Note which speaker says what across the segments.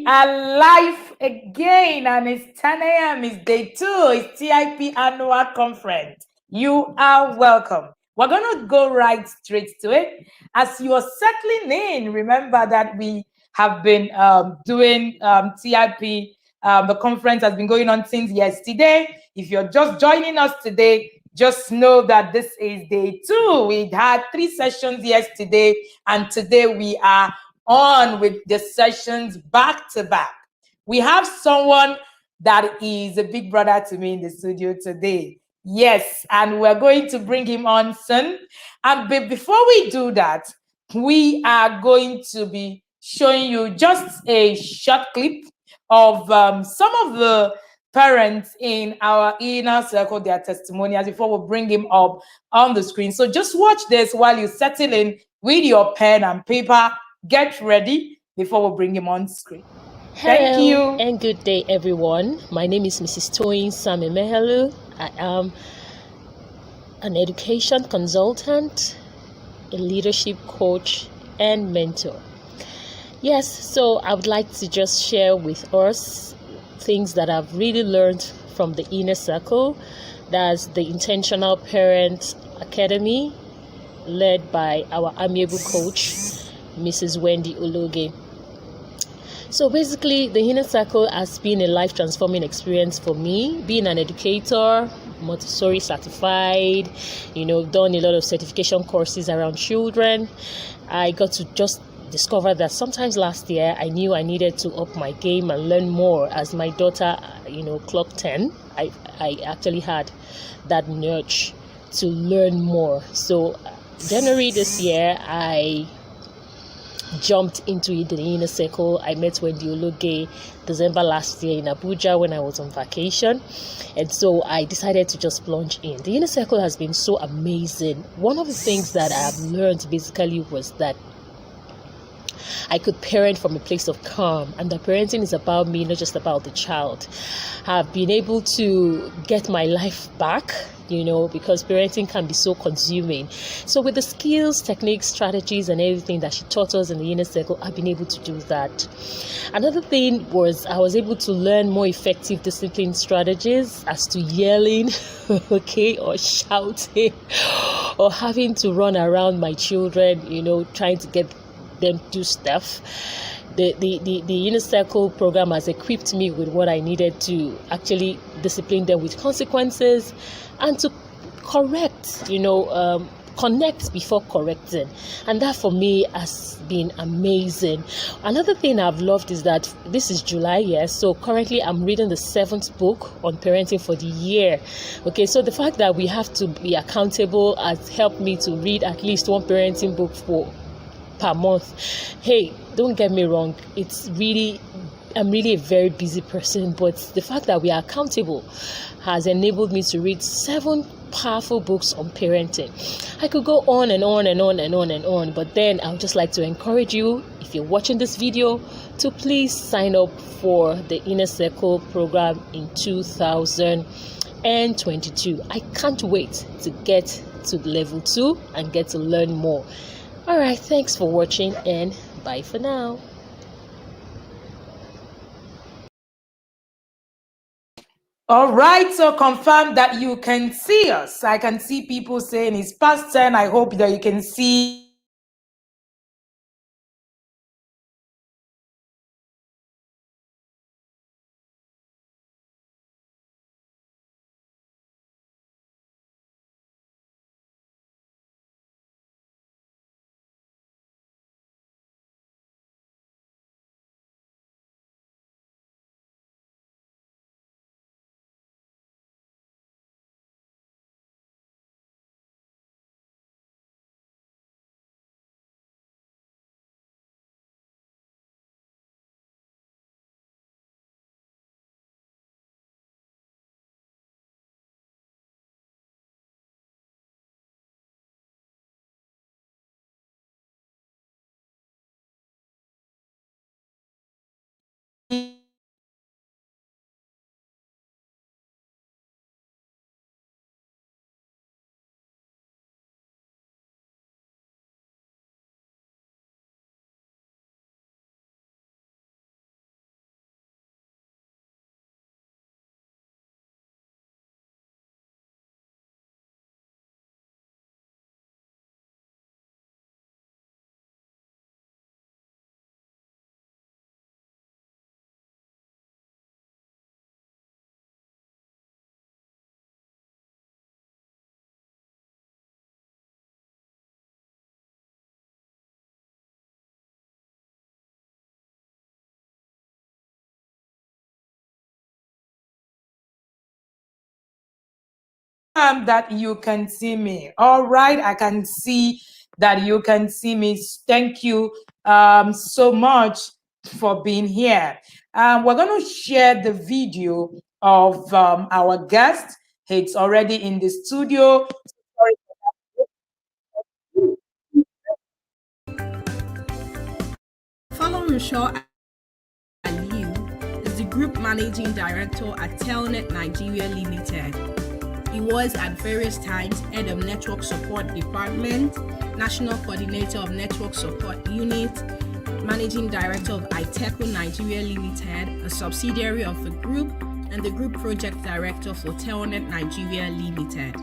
Speaker 1: are live again, and it's 10 a.m. It's day 2. It's TIP Annual Conference. You are welcome. We're going to go right straight to it. As you are settling in, remember that we have been doing TIP. The conference has been going on since yesterday. If you're just joining us today, just know that this is day 2. We had 3 sessions yesterday, and today we are on with the sessions back to back. We have someone that is a big brother to me in the studio today. Yes, and we're going to bring him on soon. And before we do that, we are going to be showing you just a short clip of some of the parents in our inner circle, their testimonials, before we bring him up on the screen. So just watch this while you settle in with your pen and paper. Get ready before we bring him on screen. Thank you.
Speaker 2: Hello and good day, everyone. My name is Mrs. Toyin Sami Mehelu. I am an education consultant, a leadership coach, and mentor. Yes, so I would like to just share with us things that I've really learned from the inner circle. That's the Intentional Parent Academy, led by our amiable coach, Mrs. Wendy Ologe. So basically, the inner circle has been a life-transforming experience for me. Being an educator, Montessori certified, done a lot of certification courses around children. I got to just discover that sometimes last year I knew I needed to up my game and learn more. As my daughter, clocked 10, I actually had that nudge to learn more. So January this year, I jumped into the inner circle. I met Wendy Ologe December last year in Abuja when I was on vacation, and so I decided to just plunge in. The inner circle has been so amazing. One of the things that I've learned basically was that I could parent from a place of calm, and the parenting is about me, not just about the child. I've been able to get my life back, because parenting can be so consuming. So with the skills, techniques, strategies, and everything that she taught us in the inner circle, I've been able to do that. Another thing was I was able to learn more effective discipline strategies as to yelling, or shouting, or having to run around my children, trying to get them do stuff. The inner circle program has equipped me with what I needed to actually discipline them with consequences and to correct, connect before correcting. And that for me has been amazing. Another thing I've loved is that this is July, yes. So currently I'm reading the 7th book on parenting for the year. Okay, so the fact that we have to be accountable has helped me to read at least one parenting book per month. Hey, don't get me wrong, I'm really a very busy person, but the fact that we are accountable has enabled me to read 7 powerful books on parenting. I could go on and on and on and on and on, but then I would just like to encourage you, if you're watching this video, to please sign up for the Inner Circle program in 2022. I can't wait to get to level 2 and get to learn more. All right, thanks for watching, and bye for now.
Speaker 1: All right, so confirm that you can see us. I can see people saying it's past 10. I hope that you can see that you can see me. All right, I can see that you can see me. Thank you so much for being here. We're going to share the video of our guest. It's already in the studio. Sorry.
Speaker 3: Folorunsho Aliyu is the Group Managing Director at Telnet Nigeria Limited. He was at various times Head of Network Support Department, National Coordinator of Network Support Unit, Managing Director of Iteco Nigeria Limited, a subsidiary of the group, and the Group Project Director for Telnet Nigeria Limited.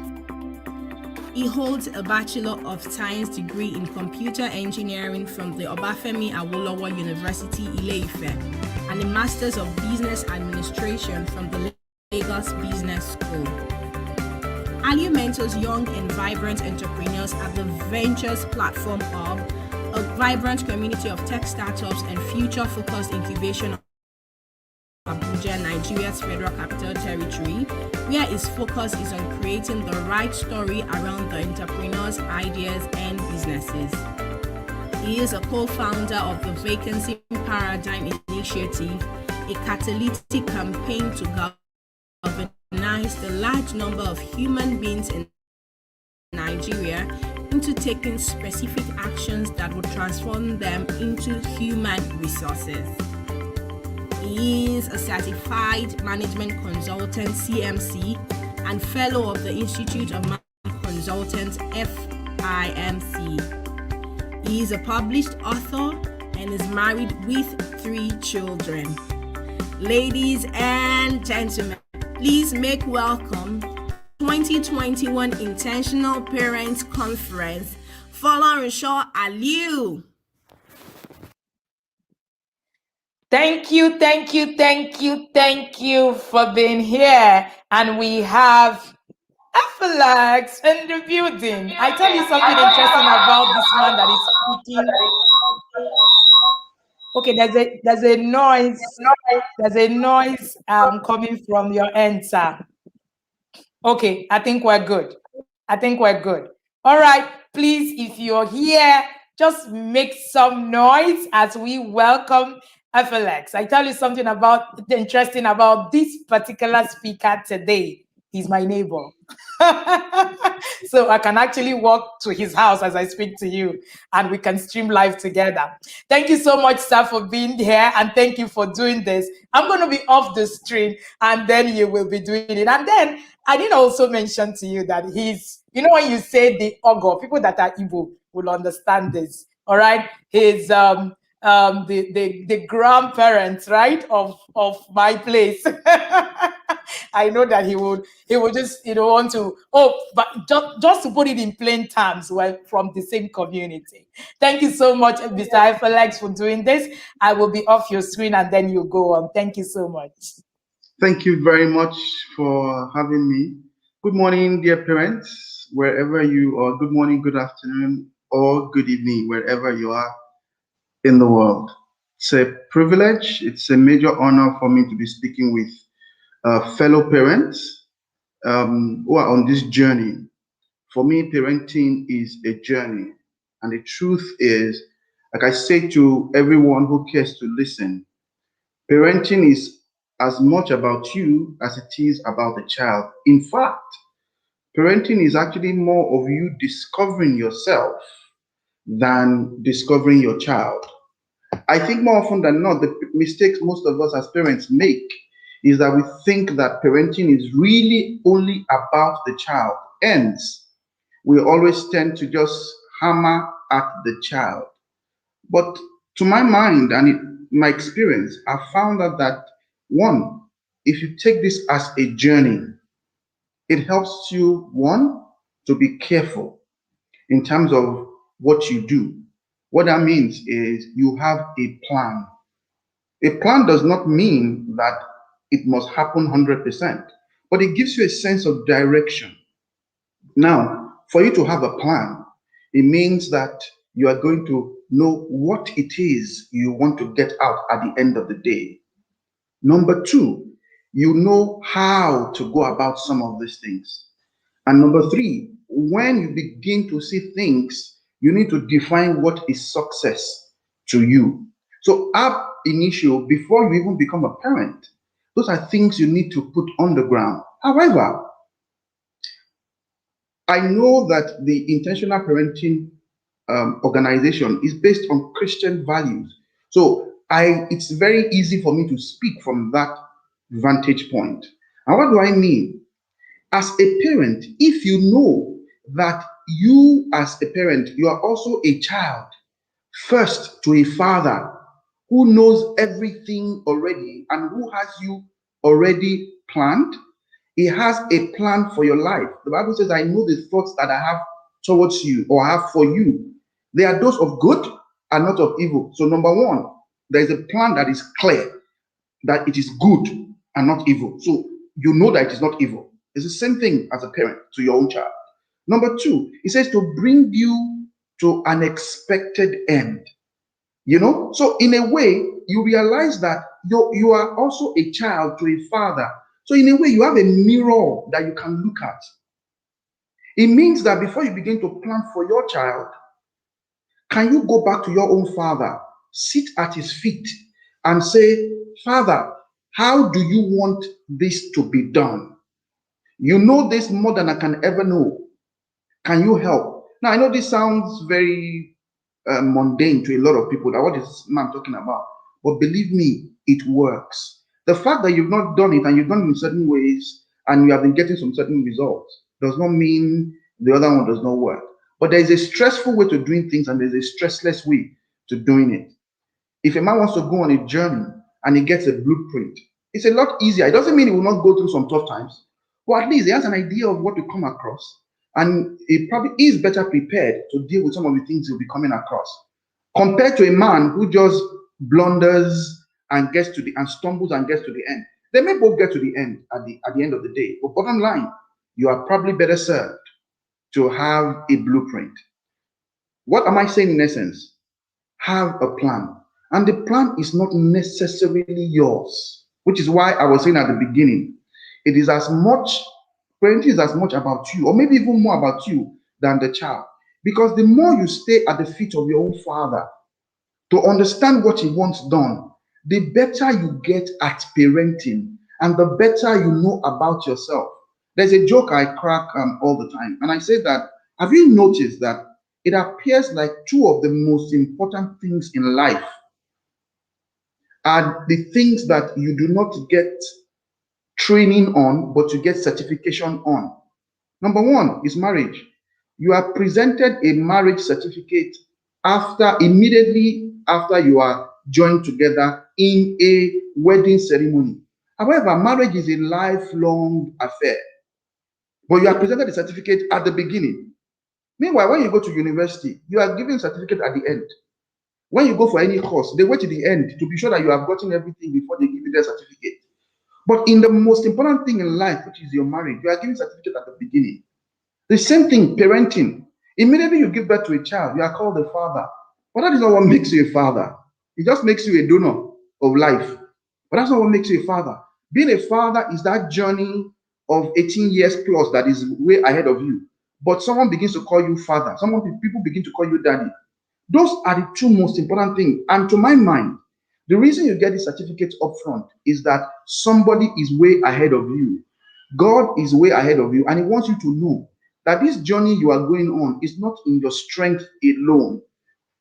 Speaker 3: He holds a Bachelor of Science degree in Computer Engineering from the Obafemi Awolowo University, Ile-Ife, and a Masters of Business Administration from the Lagos Business School. Aliyu mentors young and vibrant entrepreneurs at the Ventures Platform Hub, a vibrant community of tech startups and future-focused incubation of Abuja, Nigeria's Federal Capital Territory, where his focus is on creating the right story around the entrepreneurs' ideas and businesses. He is a co-founder of the Vacancy Paradigm Initiative, a catalytic campaign to galvanize the large number of human beings in Nigeria into taking specific actions that would transform them into human resources. He is a certified management consultant, CMC, and fellow of the Institute of Management Consultants, FIMC. He is a published author and is married with 3 children. Ladies and gentlemen, please make welcome 2021 Intentional Parents Conference, Folorunsho Aliyu.
Speaker 1: Thank you for being here. And we have Alex in the building. I tell you something interesting about this man that is speaking. Okay, there's a noise coming from your end, sir. Okay, I think we're good. All right, please, if you're here, just make some noise as we welcome FLX. I tell you something interesting about this particular speaker today. He's my neighbor. So I can actually walk to his house as I speak to you, and we can stream live together. Thank you so much, sir, for being here, and thank you for doing this. I'm going to be off the stream, and then you will be doing it. And then I didn't also mention to you that he's, when you say the Ogo, people that are Igbo will understand this. All right, he's the grandparents, right, of my place. I know that he would just want to but just to put it in plain terms, we're from the same community. Thank you so much, Mr. FLX, for doing this. I will be off your screen and then you go on. Thank you so much.
Speaker 4: Thank you very much for having me. Good morning, dear parents, wherever you are. Good morning, good afternoon, or good evening, wherever you are in the world. It's a privilege. It's a major honor for me to be speaking with fellow parents who are on this journey. For me, parenting is a journey. And the truth is, like I say to everyone who cares to listen, parenting is as much about you as it is about the child. In fact, parenting is actually more of you discovering yourself than discovering your child. I think more often than not, the mistakes most of us as parents make is that we think that parenting is really only about the child. Hence, we always tend to just hammer at the child. But to my mind and my experience, I found out that one, if you take this as a journey, it helps you, one, to be careful in terms of what you do. What that means is you have a plan. A plan does not mean that it must happen 100%, but it gives you a sense of direction. Now, for you to have a plan, it means that you are going to know what it is you want to get out at the end of the day. Number two, you know how to go about some of these things. And number three, when you begin to see things, you need to define what is success to you. So, ab initio, before you even become a parent, those are things you need to put on the ground. However, I know that the intentional parenting organization is based on Christian values. So it's very easy for me to speak from that vantage point. And what do I mean? As a parent, if you know that you as a parent, you are also a child, first to a father who knows everything already and who has you already planned. He has a plan for your life. The Bible says, I know the thoughts that I have towards you or have for you. They are those of good and not of evil. So, number one, there is a plan that is clear, that it is good and not evil. So, you know that it is not evil. It's the same thing as a parent to your own child. Number two, it says to bring you to an expected end. So in a way, you realize that you are also a child to a father. So in a way, you have a mirror that you can look at. It means that before you begin to plan for your child, can you go back to your own father, sit at his feet, and say, Father, how do you want this to be done? You know this more than I can ever know. Can you help? Now, I know this sounds very mundane to a lot of people. That what is man talking about? But believe me, it works. The fact that you've not done it and you've done it in certain ways and you have been getting some certain results does not mean the other one does not work. But there is a stressful way to doing things and there's a stressless way to doing it. If a man wants to go on a journey and he gets a blueprint, it's a lot easier. It doesn't mean he will not go through some tough times, but at least he has an idea of what to come across. And he probably is better prepared to deal with some of the things he'll be coming across compared to a man who just blunders and stumbles and gets to the end. They may both get to the end at the end of the day. But bottom line, you are probably better served to have a blueprint. What am I saying in essence? Have a plan. And the plan is not necessarily yours, which is why I was saying at the beginning, it is as much, parenting is as much about you, or maybe even more about you than the child. Because the more you stay at the feet of your own father to understand what he wants done, the better you get at parenting and the better you know about yourself. There's a joke I crack all the time, and I say that, have you noticed that it appears like two of the most important things in life are the things that you do not get training on, but you get certification on? Number one is marriage. You are presented a marriage certificate immediately after you are joined together in a wedding ceremony. However, marriage is a lifelong affair, but you are presented a certificate at the beginning. Meanwhile, when you go to university, you are given a certificate at the end. When you go for any course, they wait to the end to be sure that you have gotten everything before they give you their certificate. But in the most important thing in life, which is your marriage, you are given certificate at the beginning. The same thing, parenting. Immediately you give birth to a child, you are called a father. But that is not what makes you a father. It just makes you a donor of life. But that's not what makes you a father. Being a father is that journey of 18 years plus that is way ahead of you. But someone begins to call you father. People begin to call you daddy. Those are the two most important things. And to my mind, the reason you get the certificate up front is that somebody is way ahead of you. God is way ahead of you, and He wants you to know that this journey you are going on is not in your strength alone.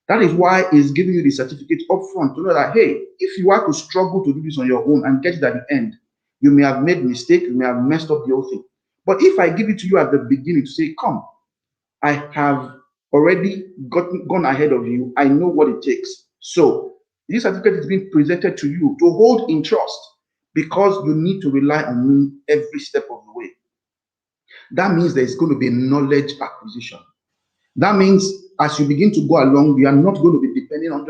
Speaker 4: That is why He's giving you the certificate up front to know that, hey, if you are to struggle to do this on your own and get it at the end, you may have made mistake, you may have messed up the whole thing. But if I give it to you at the beginning to say, come, I have already gone ahead of you, I know what it takes. So this certificate is being presented to you to hold in trust because you need to rely on me every step of the way. That means there's going to be knowledge acquisition. That means as you begin to go along, you are not going to be depending 100%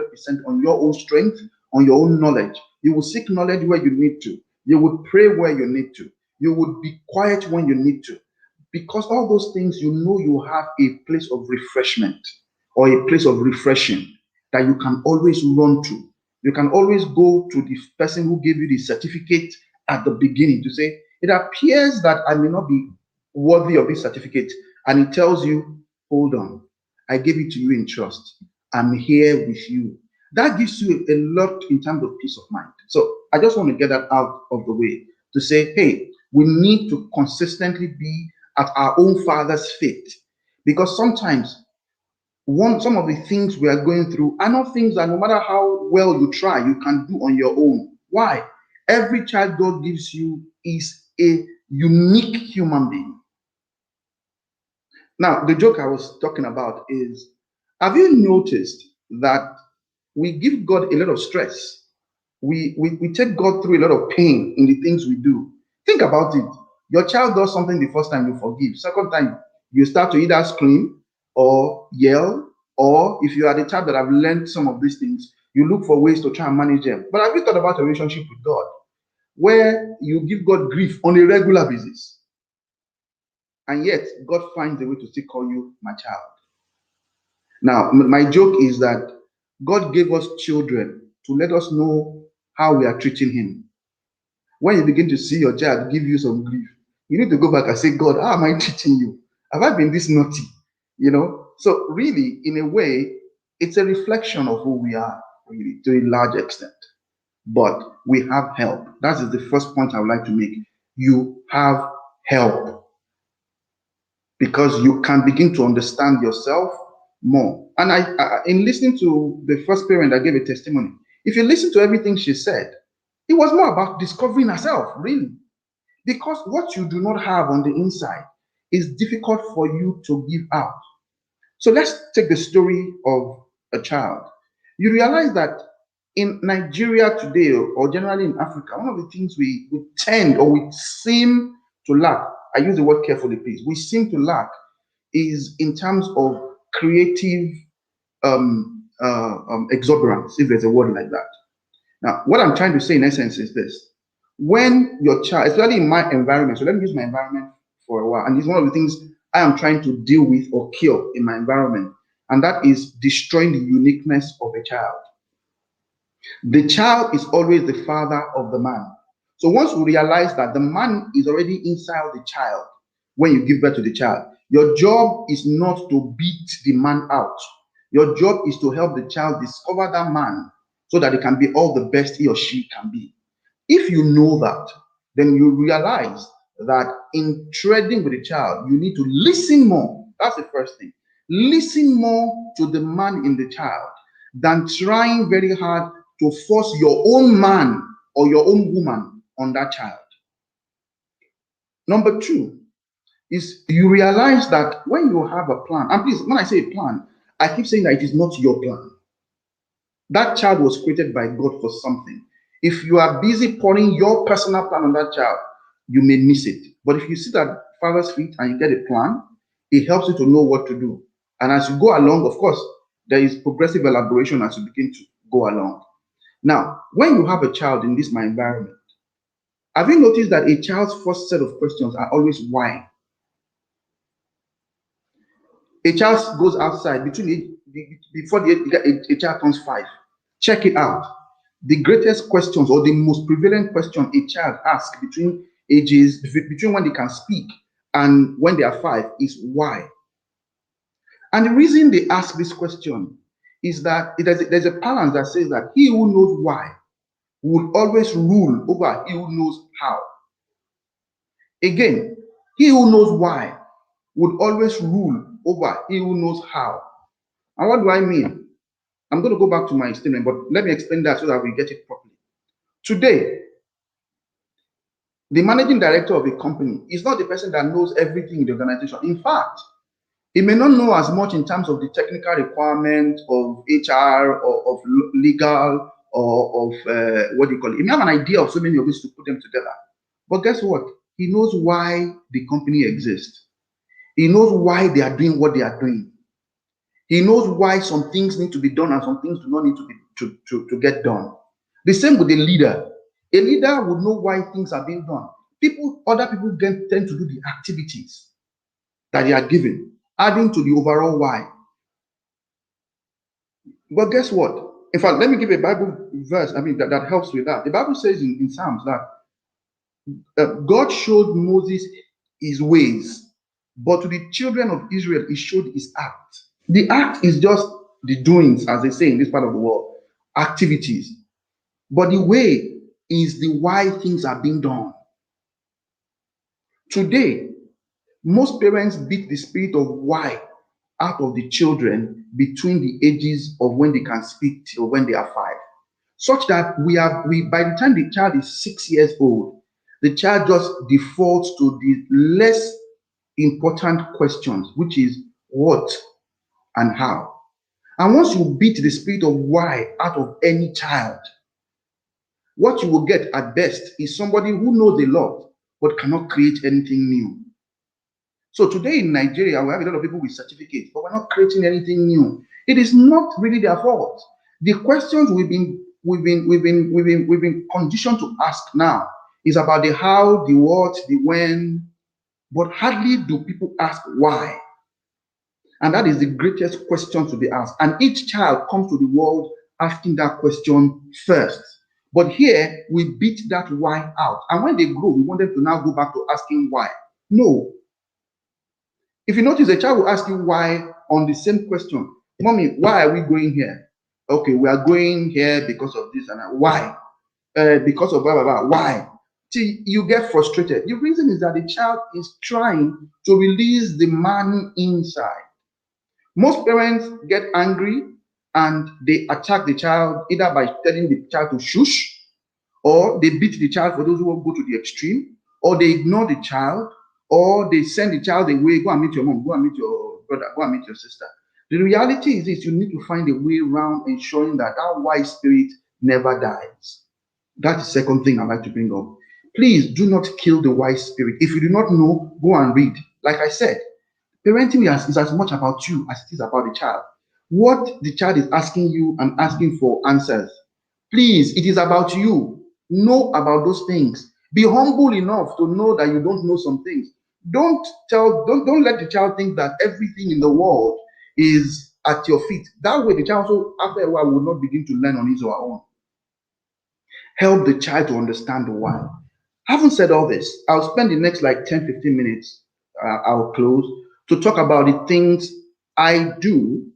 Speaker 4: on your own strength, on your own knowledge. You will seek knowledge where you need to. You will pray where you need to. You will be quiet when you need to. Because all those things, you know, you have a place of refreshment or a place of refreshing that you can always run to. You can always go to the person who gave you the certificate at the beginning to say, it appears that I may not be worthy of this certificate, and it tells you, hold on, I gave it to you in trust. I'm here with you. That gives you a lot in terms of peace of mind. So I just want to get that out of the way to say, hey, we need to consistently be at our own Father's feet, because sometimes some of the things we are going through are not things that no matter how well you try, you can do on your own. Why? Every child God gives you is a unique human being. Now, the joke I was talking about is, have you noticed that we give God a lot of stress? We take God through a lot of pain in the things we do. Think about it. Your child does something the first time, you forgive. Second time, you start to either scream or yell, or if you are the type that have learned some of these things, you look for ways to try and manage them. But have you thought about a relationship with God where you give God grief on a regular basis, and yet God finds a way to still call you my child? Now, my joke is that God gave us children to let us know how we are treating Him. When you begin to see your child give you some grief, you need to go back and say, God, how am I treating you? Have I been this naughty? So really, in a way, it's a reflection of who we are, really, to a large extent. But we have help. That is the first point I would like to make. You have help, because you can begin to understand yourself more. And in listening to the first parent that gave a testimony, if you listen to everything she said, it was more about discovering herself, really. Because what you do not have on the inside is difficult for you to give out. So let's take the story of a child. You realize that in Nigeria today, or generally in Africa, one of the things we tend, or we seem to lack, I use the word carefully, please, we seem to lack, is in terms of creative exuberance, if there's a word like that. Now, what I'm trying to say in essence is this. When your child, especially in my environment, so let me use my environment for a while, and it's one of the things I am trying to deal with or cure in my environment, and that is destroying the uniqueness of a child. The child is always the father of the man. So once we realize that the man is already inside the child, when you give birth to the child, your job is not to beat the man out. Your job is to help the child discover that man so that it can be all the best he or she can be. If you know that, then you realize that in treading with the child, you need to listen more. That's the first thing. Listen more to the man in the child than trying very hard to force your own man or your own woman on that child. Number two is you realize that when you have a plan, and please, when I say a plan, I keep saying that it is not your plan. That child was created by God for something. If you are busy pouring your personal plan on that child, you may miss it. But if you sit at Father's feet and you get a plan, it helps you to know what to do. And as you go along, of course, there is progressive elaboration as you begin to go along. Now, when you have a child in this my environment, have you noticed that a child's first set of questions are always why? A child goes outside before a child turns 5. Check it out. The greatest questions, or the most prevalent question a child asks between when they can speak and when they are 5 is why. And the reason they ask this question is that there's a balance that says that he who knows why will always rule over he who knows how. Again, he who knows why would always rule over he who knows how. And what do I mean? I'm going to go back to my statement, but let me explain that so that we get it properly. Today, the managing director of a company is not the person that knows everything in the organization. In fact, he may not know as much in terms of the technical requirement of HR or of legal or of what do you call it. He may have an idea of so many of these to put them together. But guess what? He knows why the company exists. He knows why they are doing what they are doing. He knows why some things need to be done and some things do not need to be to get done. The same with a leader. A leader would know why things are being done. Other people tend to do the activities that they are given, adding to the overall why. But guess what? In fact, let me give a Bible verse, that helps with that. The Bible says in Psalms that God showed Moses his ways But to the children of Israel, he showed his act. The act is just the doings, as they say in this part of the world, activities. But the way is the why things are being done. Today, most parents beat the spirit of why out of the children between the ages of when they can speak till when they are 5, such that we by the time the child is 6 years old, the child just defaults to the less important questions, which is what and how. And once you beat the spirit of why out of any child, what you will get at best is somebody who knows a lot but cannot create anything new. So today in Nigeria, we have a lot of people with certificates, but we're not creating anything new. It is not really their fault. The questions we've been conditioned to ask now is about the how, the what, the when, but hardly do people ask why. And that is the greatest question to be asked. And each child comes to the world asking that question first. But here we beat that why out. And when they grow, we want them to now go back to asking why. No. If you notice, a child will ask you why on the same question. Mommy, why are we going here? Okay, we are going here because of this and that. Why? Because of blah, blah, blah. Why? See, you get frustrated. The reason is that the child is trying to release the man inside. Most parents get angry and they attack the child either by telling the child to shush, or they beat the child for those who won't go to the extreme, or they ignore the child, or they send the child away, go and meet your mom, go and meet your brother, go and meet your sister. The reality is this: you need to find a way around ensuring that that wise spirit never dies. That's the second thing I'd like to bring up. Please do not kill the wise spirit. If you do not know, go and read. Like I said, parenting is as much about you as it is about the child. What the child is asking you and asking for answers. Please, it is about you. Know about those things. Be humble enough to know that you don't know some things. Don't let the child think that everything in the world is at your feet. That way, the child also, after a while, will not begin to learn on his or her own. Help the child to understand the why. Having said all this, I'll spend the next like 10-15 minutes, I'll close, to talk about the things I do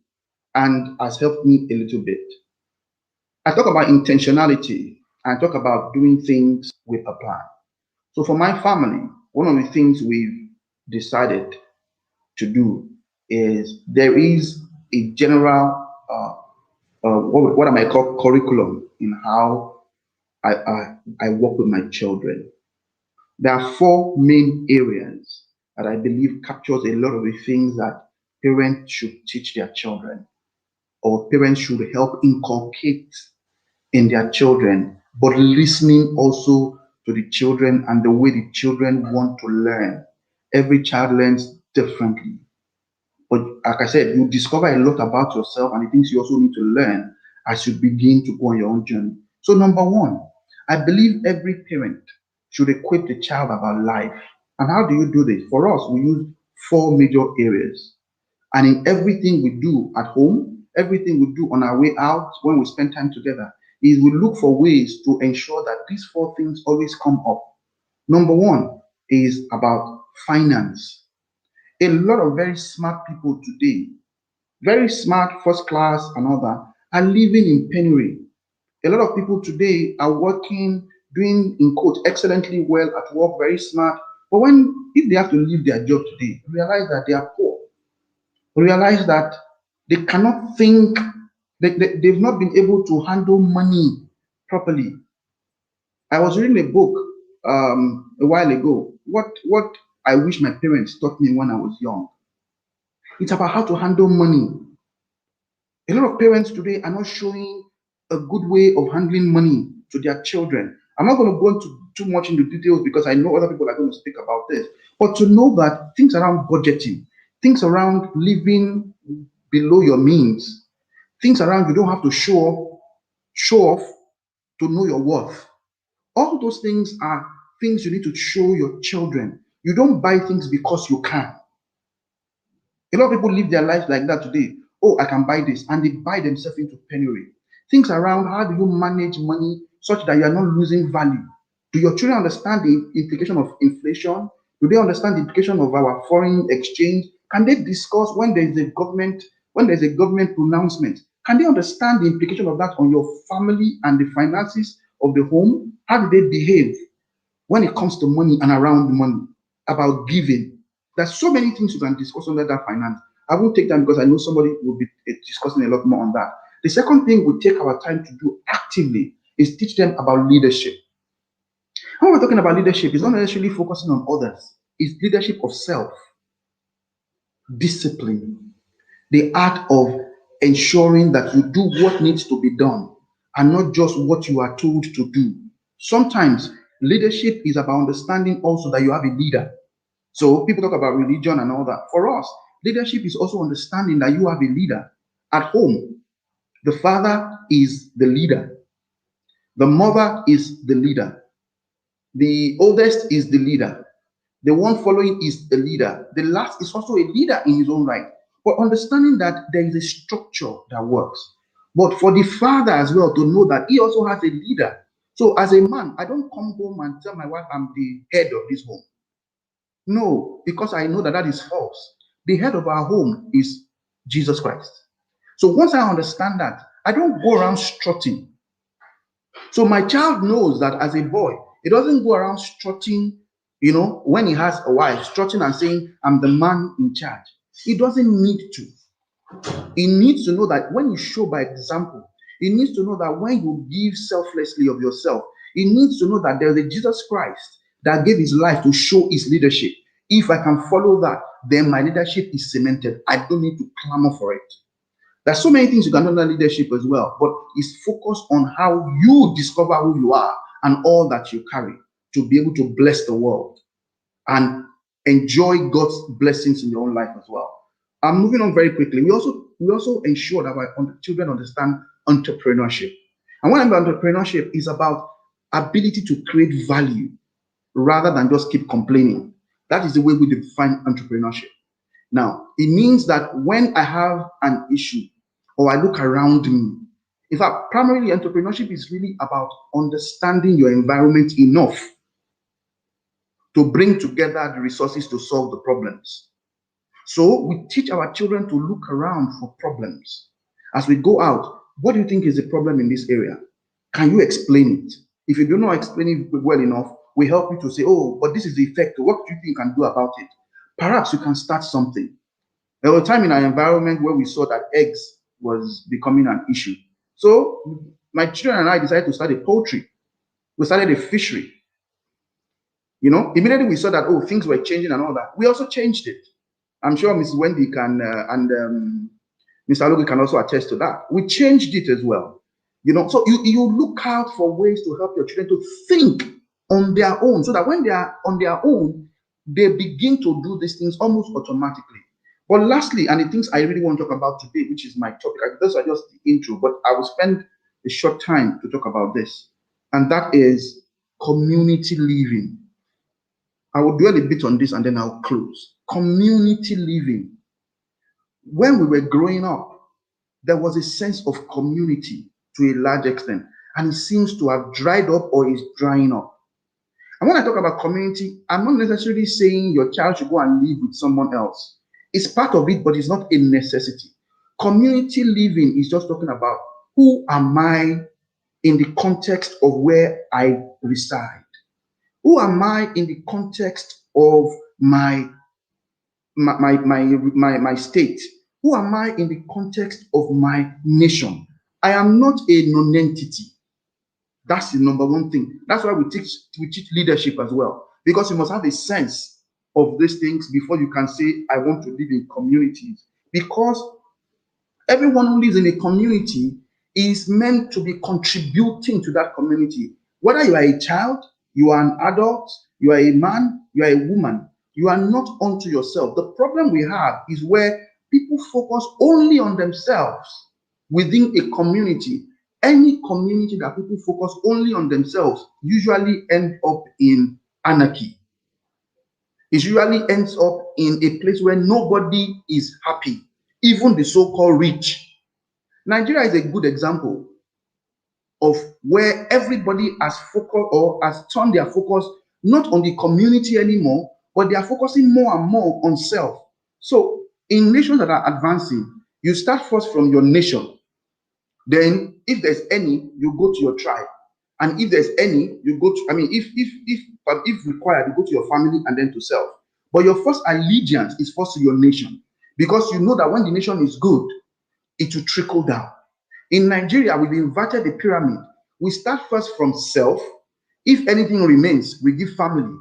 Speaker 4: and has helped me a little bit. I talk about intentionality. I talk about doing things with a plan. So for my family, one of the things we've decided to do is there is a general, what I might call curriculum in how I work with my children. There are 4 main areas that I believe captures a lot of the things that parents should teach their children, or parents should help inculcate in their children, but listening also to the children and the way the children want to learn. Every child learns differently. But like I said, you discover a lot about yourself and the things you also need to learn as you begin to go on your own journey. So, number 1, I believe every parent should equip the child about life. And how do you do this? For us, we use 4 major areas. And in everything we do at home, everything we do on our way out, when we spend time together, is we look for ways to ensure that these 4 things always come up. Number 1 is about finance. A lot of very smart people today, very smart, first class and all that, are living in penury. A lot of people today are working, doing, in quote, excellently well at work, very smart. But if they have to leave their job today, realize that they are poor. Realize that they cannot think, they've not been able to handle money properly. I was reading a book a while ago. What I wish my parents taught me when I was young. It's about how to handle money. A lot of parents today are not showing a good way of handling money to their children. I'm not going to go into too much into details because I know other people are going to speak about this. But to know that things around budgeting, things around living below your means, things around you don't have to show off to know your worth. All those things are things you need to show your children. You don't buy things because you can. A lot of people live their lives like that today. Oh, I can buy this, and they buy themselves into penury. Things around how do you manage money such that you are not losing value? Do your children understand the implication of inflation? Do they understand the implication of our foreign exchange? Can they discuss when there's a government pronouncement? Can they understand the implication of that on your family and the finances of the home? How do they behave when it comes to money and around money, about giving? There's so many things you can discuss under that finance. I won't take time because I know somebody will be discussing a lot more on that. The second thing we take our time to do actively is teach them about leadership. When we're talking about leadership, it's not necessarily focusing on others. It's leadership of self, discipline, the art of ensuring that you do what needs to be done and not just what you are told to do. Sometimes leadership is about understanding also that you have a leader. So people talk about religion and all that. For us, leadership is also understanding that you have a leader at home. The father is the leader. The mother is the leader. The oldest is the leader. The one following is the leader. The last is also a leader in his own right. But understanding that there is a structure that works. But for the father as well to know that he also has a leader. So as a man, I don't come home and tell my wife I'm the head of this home. No, because I know that that is false. The head of our home is Jesus Christ. So once I understand that, I don't go around strutting. So my child knows that as a boy, he doesn't go around strutting, when he has a wife, strutting and saying, I'm the man in charge. He doesn't need to. He needs to know that when you show by example, he needs to know that when you give selflessly of yourself, he needs to know that there's a Jesus Christ that gave his life to show his leadership. If I can follow that, then my leadership is cemented. I don't need to clamor for it. There's so many things you can do under leadership as well, but it's focused on how you discover who you are and all that you carry to be able to bless the world and enjoy God's blessings in your own life as well. I'm moving on very quickly. We also ensure that our children understand entrepreneurship. And when I'm about entrepreneurship, is about ability to create value rather than just keep complaining. That is the way we define entrepreneurship. Now, it means that when I have an issue or I look around me, in fact, primarily entrepreneurship is really about understanding your environment enough to bring together the resources to solve the problems. So we teach our children to look around for problems. As we go out, what do you think is the problem in this area? Can you explain it? If you do not explain it well enough, we help you to say, oh, but this is the effect. What do you think you can do about it? Perhaps you can start something. There was a time in our environment where we saw that eggs was becoming an issue. So my children and I decided to start a poultry. We started a fishery. Immediately we saw that, oh, things were changing and all that. We also changed it. I'm sure Mrs. Wendy can and Mr. Logan can also attest to that. We changed it as well. So you look out for ways to help your children to think on their own, so that when they are on their own, they begin to do these things almost automatically. But lastly, and the things I really want to talk about today, which is my topic, those are just the intro, but I will spend a short time to talk about this, and that is community living. I will dwell a bit on this and then I'll close. Community living. When we were growing up, there was a sense of community to a large extent, and it seems to have dried up or is drying up. And when I talk about community, I'm not necessarily saying your child should go and live with someone else. It's part of it, but it's not a necessity. Community living is just talking about who am I in the context of where I reside? Who am I in the context of my state? Who am I in the context of my nation? I am not a non-entity. That's the number one thing. That's why we teach leadership as well, because you must have a sense of these things before you can say, I want to live in communities. Because everyone who lives in a community is meant to be contributing to that community. Whether you are a child, you are an adult, you are a man, you are a woman, you are not unto yourself. The problem we have is where people focus only on themselves within a community. Any community that people focus only on themselves usually end up in anarchy. It usually ends up in a place where nobody is happy, even the so-called rich. Nigeria is a good example of where everybody has focused or has turned their focus not on the community anymore, but they are focusing more and more on self. So in nations that are advancing, you start first from your nation. Then, if there's any, you go to your tribe, and if there's any, you go to. I mean, if required, you go to your family and then to self. But your first allegiance is first to your nation, because you know that when the nation is good, it will trickle down. In Nigeria, we've inverted the pyramid. We start first from self. If anything remains, we give family.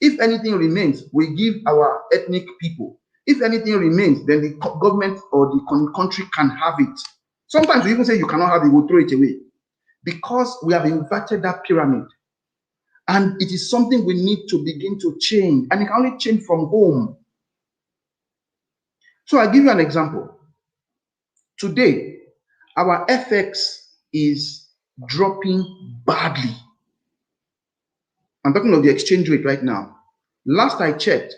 Speaker 4: If anything remains, we give our ethnic people. If anything remains, then the government or the country can have it. Sometimes we even say you cannot have it, we'll throw it away. Because we have inverted that pyramid. And it is something we need to begin to change. And it can only change from home. So I'll give you an example. Today, our FX is dropping badly. I'm talking of the exchange rate right now. Last I checked,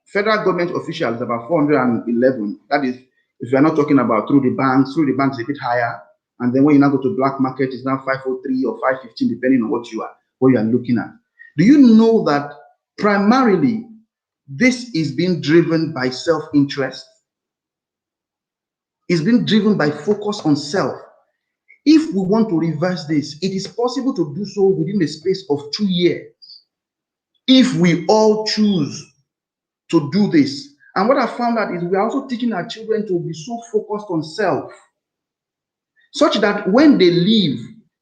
Speaker 4: federal government officials about 411. That is, if you're not talking about through the banks is a bit higher. And then when you now go to black market, it's now 503 or 515, depending on what you are looking at. Do you know that primarily this is being driven by self-interest? It's being driven by focus on self. If we want to reverse this, it is possible to do so within a space of 2 years. If we all choose to do this. And what I found out is we are also teaching our children to be so focused on self, such that when they leave,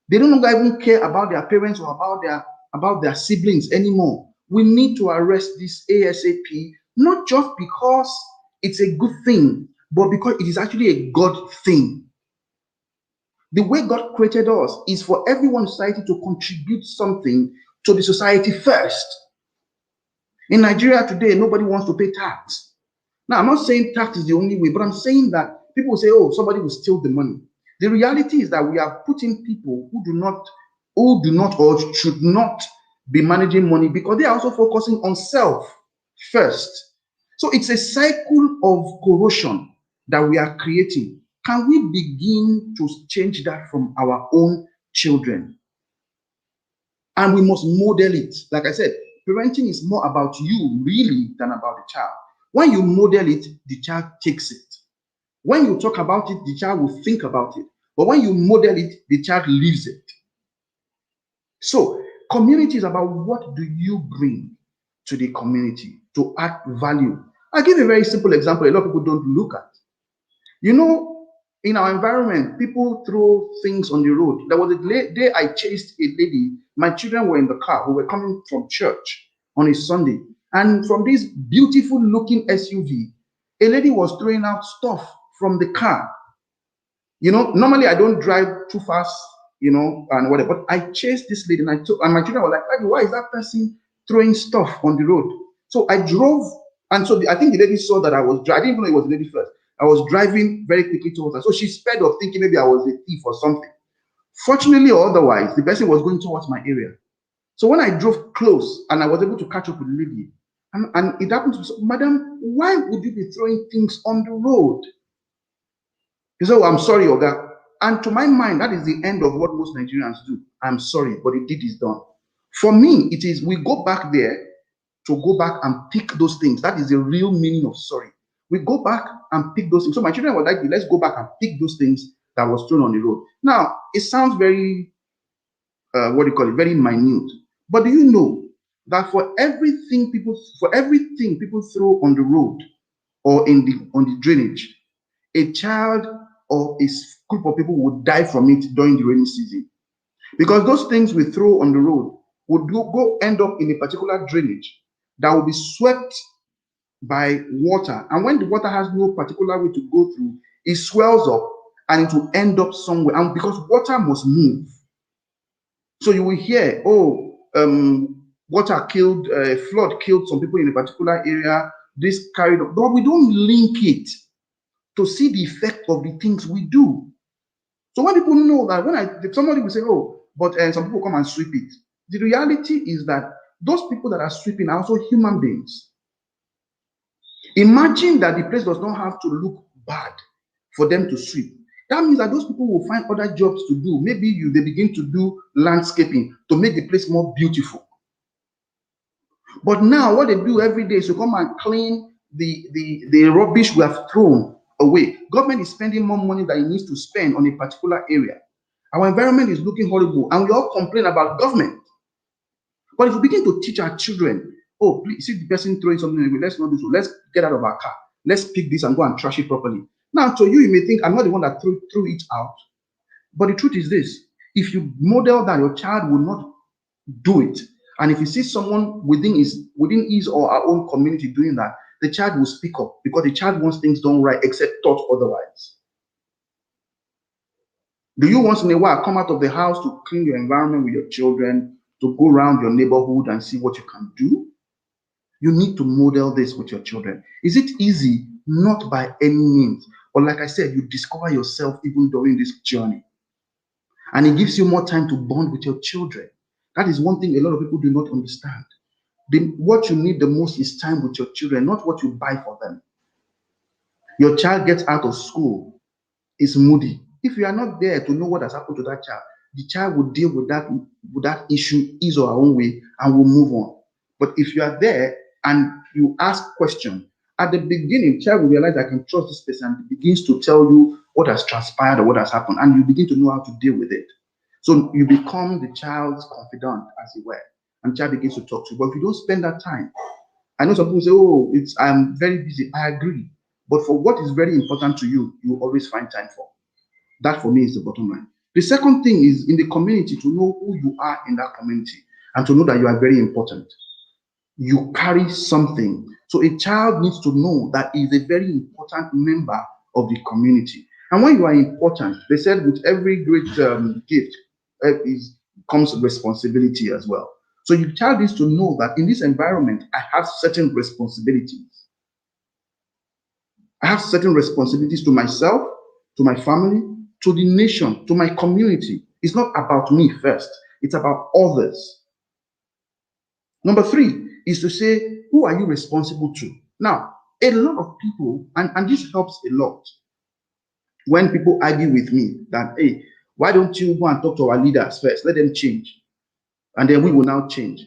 Speaker 4: they don't even care about their parents or about their siblings anymore. We need to arrest this ASAP, not just because it's a good thing, but because it is actually a God thing. The way God created us is for everyone in society to contribute something to the society first. In Nigeria today, nobody wants to pay tax. Now, I'm not saying tax is the only way, but I'm saying that people will say, oh, somebody will steal the money. The reality is that we are putting people who do not or should not be managing money because they are also focusing on self first. So it's a cycle of corrosion that we are creating. Can we begin to change that from our own children? And we must model it. Like I said, parenting is more about you really than about the child. When you model it, the child takes it. When you talk about it, the child will think about it. But when you model it, the child lives it. So, community is about what do you bring to the community to add value. I'll give a very simple example a lot of people don't look at. You know, in our environment, people throw things on the road. There was a day I chased a lady. My children were in the car. We were coming from church on a Sunday. And from this beautiful looking SUV, a lady was throwing out stuff from the car. You know, normally I don't drive too fast, you know, and whatever. But I chased this lady and my children were like, why is that person throwing stuff on the road? So I drove. And so I think the lady saw that I was driving. I didn't know it was the lady first. I was driving very quickly towards her. So she sped up thinking maybe I was a thief or something. Fortunately or otherwise, the person was going towards my area. So when I drove close and I was able to catch up with the lady, and it happened to me, madam, why would you be throwing things on the road? He said, oh, I'm sorry, Oga. And to my mind, that is the end of what most Nigerians do. I'm sorry, but the deed is done. For me, it is we go back there to go back and pick those things. That is the real meaning of sorry. We go back and pick those things. So my children were like, let's go back and pick those things that was thrown on the road. Now, it sounds very, very minute. But do you know that for everything people throw on the road or on the drainage, a child or a group of people would die from it during the rainy season? Because those things we throw on the road would go end up in a particular drainage that will be swept by water. And when the water has no particular way to go through, it swells up and it will end up somewhere. And because water must move. So you will hear, water killed, flood killed some people in a particular area, this carried up. But we don't link it to see the effect of the things we do. So when people know that, somebody will say, but some people come and sweep it. The reality is that those people that are sweeping are also human beings. Imagine that the place does not have to look bad for them to sweep. That means that those people will find other jobs to do. Maybe they begin to do landscaping to make the place more beautiful. But now what they do every day is to come and clean the rubbish we have thrown away. Government is spending more money than it needs to spend on a particular area. Our environment is looking horrible, and we all complain about government. But if we begin to teach our children, oh, please see the person throwing something away, let's not do so. Let's get out of our car. Let's pick this and go and trash it properly. Now, to you, you may think I'm not the one that threw it out. But the truth is this: if you model that, your child will not do it. And if you see someone within his or our own community doing that, the child will speak up because the child wants things done right, except taught otherwise. Do you once in a while come out of the house to clean your environment with your children, to go around your neighborhood and see what you can do? You need to model this with your children. Is it easy? Not by any means. But like I said, you discover yourself even during this journey. And it gives you more time to bond with your children. That is one thing a lot of people do not understand. What you need the most is time with your children, not what you buy for them. Your child gets out of school, is moody. If you are not there to know what has happened to that child, the child will deal with that issue his or her own way and will move on. But if you are there and you ask questions, at the beginning, the child will realize I can trust this person and begins to tell you what has transpired or what has happened, and you begin to know how to deal with it. So you become the child's confidant, as it were, and the child begins to talk to you. But if you don't spend that time, I know some people say, oh, I'm very busy. I agree. But for what is very important to you, you always find time for. That for me is the bottom line. The second thing is in the community, to know who you are in that community and to know that you are very important. You carry something. So a child needs to know that he is a very important member of the community. And when you are important, they said with every great gift comes responsibility as well. So your child needs to know that in this environment, I have certain responsibilities. I have certain responsibilities to myself, to my family, to the nation, to my community. It's not about me first. It's about others. Number 3 is to say, who are you responsible to? Now, a lot of people, and this helps a lot, when people argue with me that, hey, why don't you go and talk to our leaders first? Let them change. And then we will now change.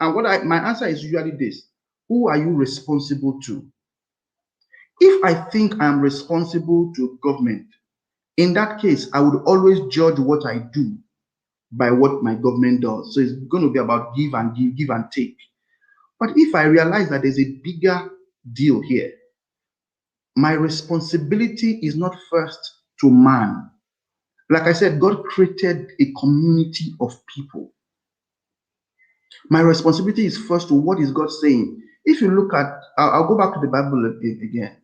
Speaker 4: And my answer is usually this: who are you responsible to? If I think I am responsible to government, in that case, I would always judge what I do by what my government does. So it's going to be about give and give, give and take. But if I realize that there's a bigger deal here, my responsibility is not first to man. Like I said, God created a community of people. My responsibility is first to what is God saying. If you look at, I'll go back to the Bible again.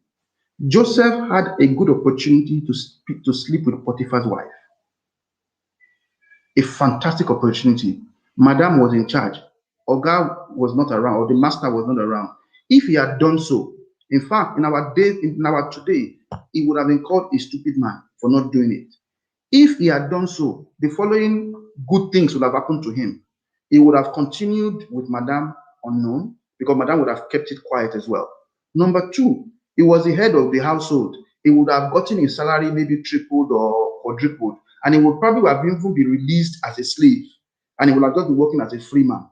Speaker 4: Joseph had a good opportunity to sleep with Potiphar's wife. A fantastic opportunity. Madam was in charge. Oga was not around, or the master was not around. If he had done so, in fact, in our today, he would have been called a stupid man for not doing it. If he had done so, the following good things would have happened to him. He would have continued with Madam unknown, because Madam would have kept it quiet as well. Number 2, he was the head of the household. He would have gotten his salary maybe tripled or quadrupled, and he would probably have even been released as a slave, and he would have just been working as a free man.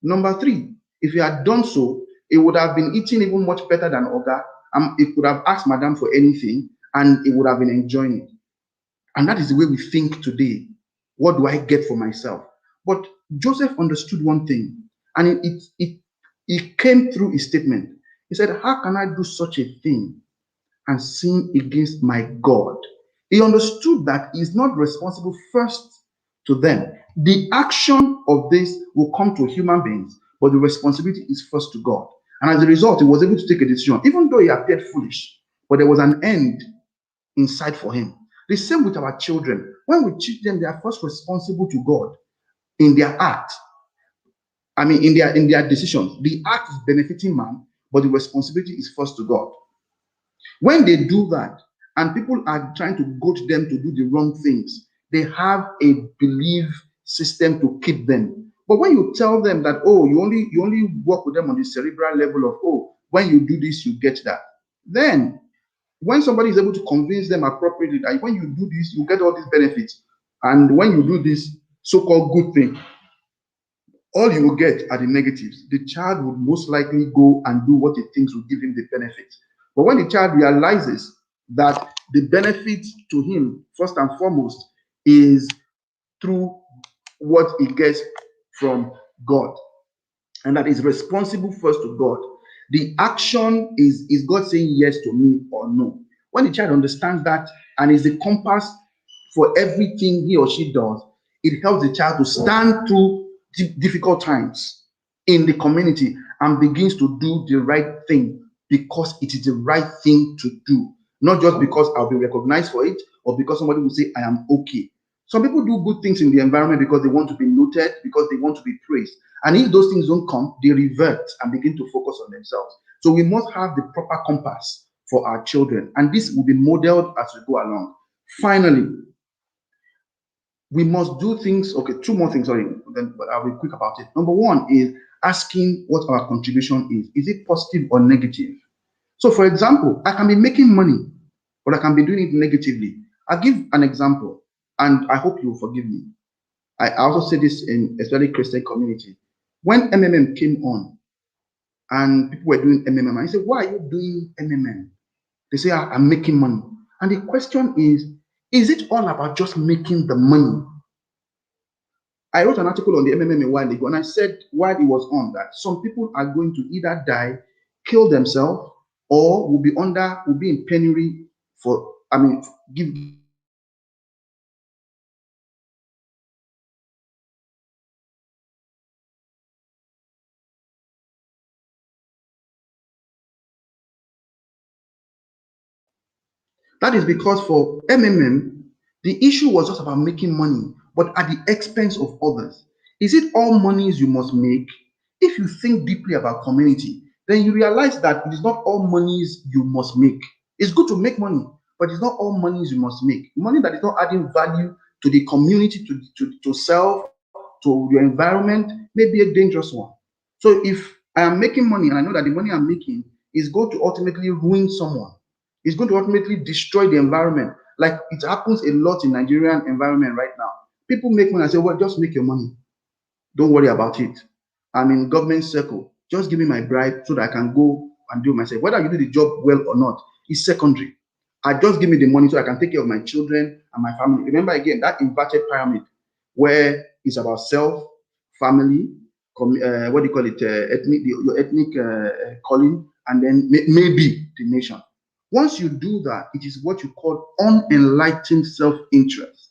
Speaker 4: Number 3, if he had done so, he would have been eating even much better than Oga, and he could have asked Madam for anything, and he would have been enjoying it. And that is the way we think today. What do I get for myself? But Joseph understood one thing, and it came through his statement. He said, how can I do such a thing and sin against my God? He understood that he's not responsible first to them. The action of this will come to human beings, but the responsibility is first to God. And as a result, he was able to take a decision, even though he appeared foolish, but there was an end in sight for him. The same with our children. When we teach them, they are first responsible to God in their act. I mean, in their decisions. The act is benefiting man, but the responsibility is first to God. When they do that, and people are trying to goad them to do the wrong things, they have a belief system to keep them. But when you tell them that, oh, you only work with them on the cerebral level of, oh, when you do this, you get that, then when somebody is able to convince them appropriately that when you do this, you get all these benefits, and when you do this so-called good thing, all you will get are the negatives. The child would most likely go and do what he thinks will give him the benefit. But when the child realizes that the benefit to him, first and foremost, is through what he gets from God, and that is responsible first to God. The action is God saying yes to me or no. When the child understands that and is the compass for everything he or she does, it helps the child to stand through difficult times in the community and begins to do the right thing because it is the right thing to do, not just because I'll be recognized for it or because somebody will say I am okay. Some people do good things in the environment because they want to be noted, because they want to be praised. And if those things don't come, they revert and begin to focus on themselves. So we must have the proper compass for our children. And this will be modeled as we go along. Finally, we must do things. Okay, two more things, sorry, but I'll be quick about it. Number one is asking what our contribution is. Is it positive or negative? So, for example, I can be making money, but I can be doing it negatively. I'll give an example, and I hope you will forgive me. I also say this in especially Christian community. When MMM came on and people were doing MMM, I said, why are you doing MMM? They say, I'm making money. And the question is it all about just making the money? I wrote an article on the MMM a while ago, and I said while it was on that some people are going to either die, kill themselves, or will be in penury for, give. That is because for MMM, the issue was just about making money, but at the expense of others. Is it all monies you must make? If you think deeply about community, then you realize that it is not all monies you must make. It's good to make money, but it's not all monies you must make. Money that is not adding value to the community, to self, to your environment, may be a dangerous one. So if I am making money and I know that the money I'm making is going to ultimately ruin someone, it's going to ultimately destroy the environment. Like it happens a lot in Nigerian environment right now. People make money and say, well, just make your money. Don't worry about it. I'm in government circle. Just give me my bribe so that I can go and do myself. Whether you do the job well or not is secondary. I just give me the money so I can take care of my children and my family. Remember again, that inverted pyramid where it's about self, family, what do you call it, your ethnic calling, and then maybe the nation. Once you do that, it is what you call unenlightened self-interest.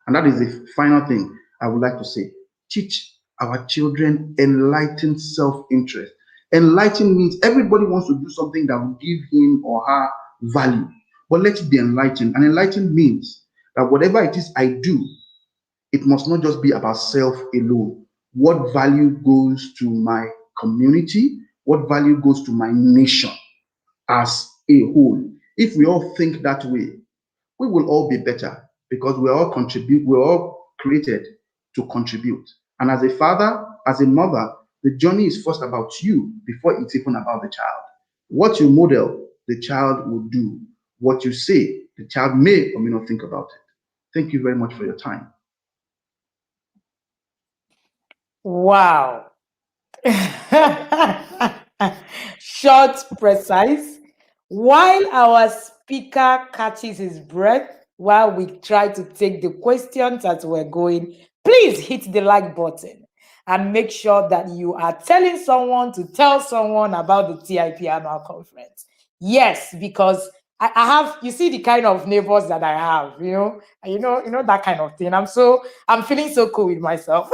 Speaker 4: And that is the final thing I would like to say. Teach our children enlightened self-interest. Enlightened means everybody wants to do something that will give him or her value. But let it be enlightened. And enlightened means that whatever it is I do, it must not just be about self alone. What value goes to my community? What value goes to my nation as a whole? If we all think that way, we will all be better because we're all created to contribute. And as a father, as a mother, the journey is first about you before it's even about the child. What you model, the child will do. What you say, the child may or may not think about it. Thank you very much for your time.
Speaker 1: Wow. Short, precise. While our speaker catches his breath while we try to take the questions as we're going, please hit the like button and make sure that you are telling someone to tell someone about the TIP annual conference. Yes, because I have, you see the kind of neighbors that I have, that kind of thing. I'm feeling so cool with myself.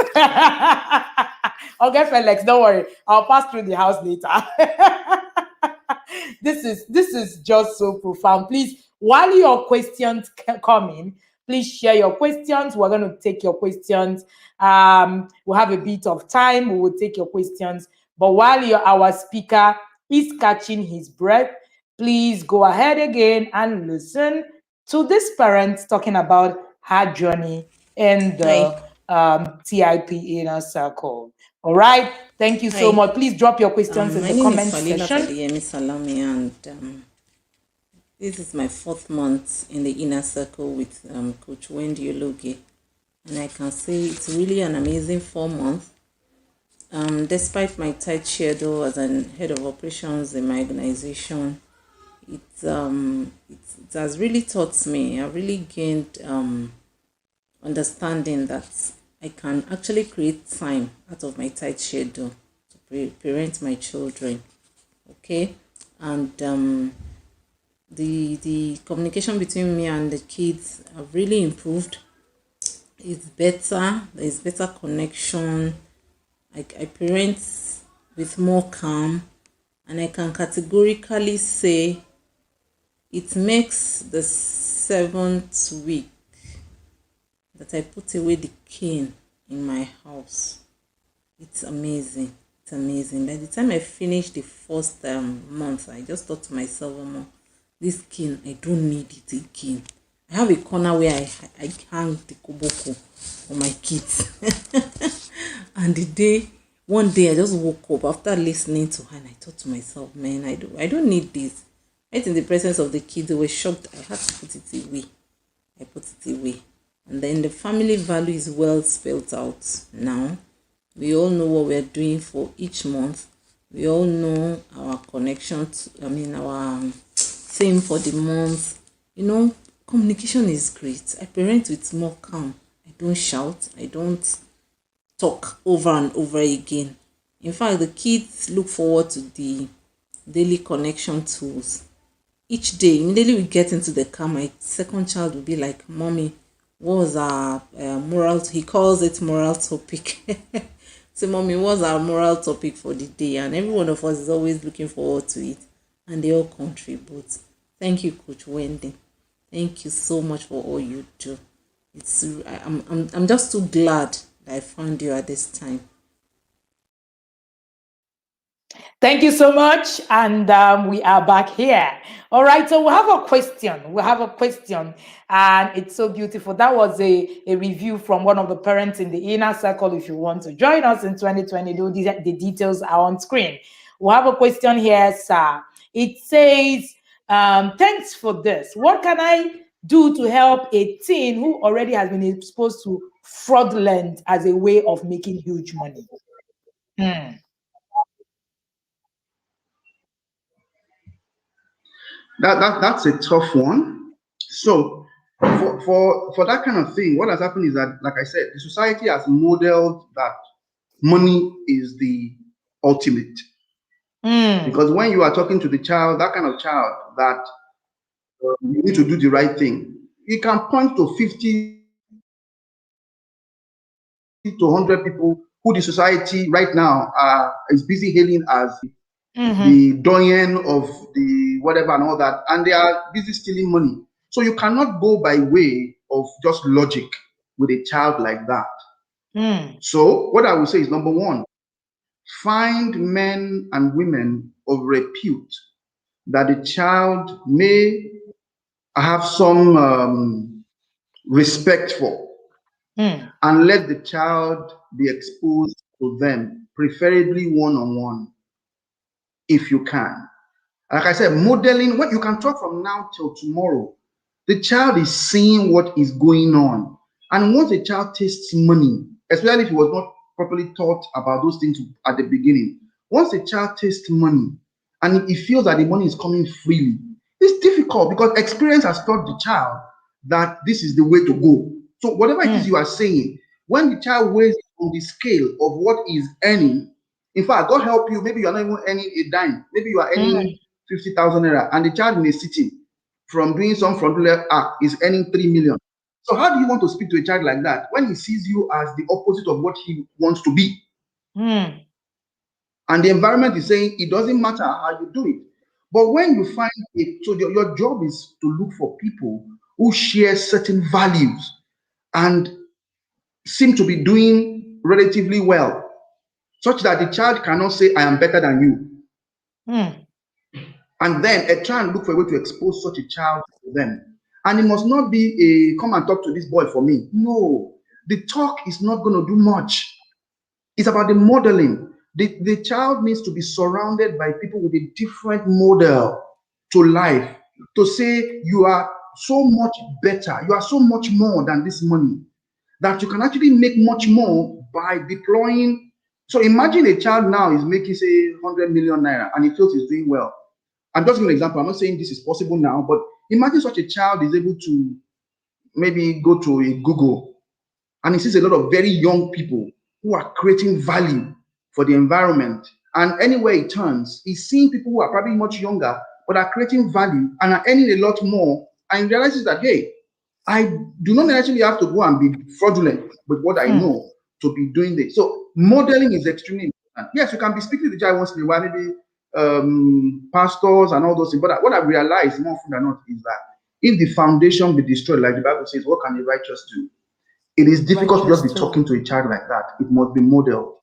Speaker 1: Okay, Felix, don't worry. I'll pass through the house later. This is just so profound. Please, while your questions come in, please share your questions. We're going to take your questions. We'll have a bit of time. We will take your questions. But while our speaker is catching his breath, please go ahead again and listen to this parent talking about her journey in the TIP inner circle. All right. Thank you so much. Please drop your questions in the comment section.
Speaker 5: My name is Falila Salami, and this is my 4th month in the inner circle with Coach Wendy Ologe. And I can say it's really an amazing 4 months Despite my tight schedule as an head of operations in my organization, it has really taught me. I really gained understanding that I can actually create time out of my tight schedule to parent my children. Okay, and the communication between me and the kids have really improved. It's better. There's better connection. I parent with more calm, and I can categorically say it makes the 7th week that I put away the cane in my house. It's amazing. It's amazing. By the time I finished the first month, I just thought to myself, this cane, I don't need it again. I have a corner where I hang the koboko for my kids. And one day I just woke up after listening to her and I thought to myself, man, I don't need this. Right in the presence of the kids, they were shocked. I had to put it away. I put it away. And then the family value is well spelled out now. We all know what we're doing for each month. We all know our connection our theme for the month. Communication is great. I parent with more calm. I don't shout. I don't talk over and over again. In fact, the kids look forward to the daily connection tools. Each day, immediately we get into the car, my second child will be like, Mommy, what was our moral? He calls it moral topic. So, Mommy, what's our moral topic for the day? And every one of us is always looking forward to it. And they all contribute. Thank you, Coach Wendy. Thank you so much for all you do. I'm just too glad that I found you at this time.
Speaker 1: Thank you so much. And we are back here. All right. So we have a question. And it's so beautiful. That was a review from one of the parents in the inner circle. If you want to join us in 2020, the details are on screen. We have a question here, sir. It says, thanks for this. What can I do to help a teen who already has been exposed to fraudulent as a way of making huge money?
Speaker 4: That's a tough one. So for that kind of thing, what has happened is that, like I said, the society has modeled that money is the ultimate. Because when you are talking to the child, that kind of child, that you need to do the right thing, you can point to 50 to 100 people who the society right now is busy hailing as the doyen of the whatever and all that, and they are busy stealing money. So you cannot go by way of just logic with a child like that. So what I would say is, number one, find men and women of repute that the child may have some respect for, and let the child be exposed to them, preferably one-on-one, if you can. Like I said, modeling, what you can talk from now till tomorrow. The child is seeing what is going on. And once a child tastes money, especially if he was not properly taught about those things at the beginning, once a child tastes money and he feels that the money is coming freely, it's difficult because experience has taught the child that this is the way to go. So whatever it is you are saying, when the child weighs on the scale of what is earning, in fact, God help you, maybe you are not even earning a dime, maybe you are earning 50,000 naira, and the child in a city from doing some fraudulent act is earning 3 million. So how do you want to speak to a child like that when he sees you as the opposite of what he wants to be? And the environment is saying it doesn't matter how you do it. But when you find it, so your job is to look for people who share certain values and seem to be doing relatively well, such that the child cannot say, I am better than you. And then try and look for a way to expose such a child to them. And it must not be a come and talk to this boy for me. No, the talk is not going to do much. It's about the modeling. The child needs to be surrounded by people with a different model to life, to say you are so much better, you are so much more than this money, that you can actually make much more by deploying So imagine a child now is making, say, 100 million naira and he feels he's doing well. I'm just giving an example. I'm not saying this is possible now, but imagine such a child is able to maybe go to a Google and he sees a lot of very young people who are creating value for the environment. And anywhere he turns, he's seeing people who are probably much younger, but are creating value and are earning a lot more. And he realizes that, hey, I do not necessarily have to go and be fraudulent with what I know to be doing this. So modeling is extremely important. Yes, you can be speaking to the child once in a while, maybe pastors and all those things. But what I've realized more often than not is that if the foundation be destroyed, like the Bible says, what can the righteous do? It is difficult to just be talking to a child like that. It must be modeled.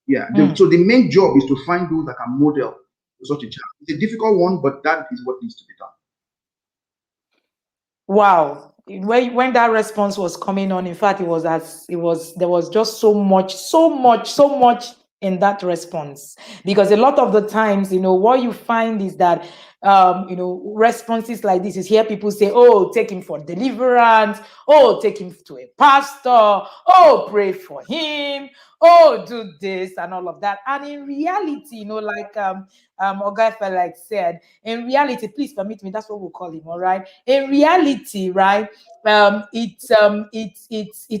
Speaker 4: Yeah. So the main job is to find those that can model such a child. It's a difficult one, but that is what needs to be done.
Speaker 1: Wow. When that response was coming on, in fact, there was just so much in that response. Because a lot of the times, what you find is that responses like this is hear people say, oh, take him for deliverance, oh, take him to a pastor, oh, pray for him, oh, do this and all of that. And in reality, like Oga like said, in reality, please permit me, that's what we'll call him, all right? In reality, right, it's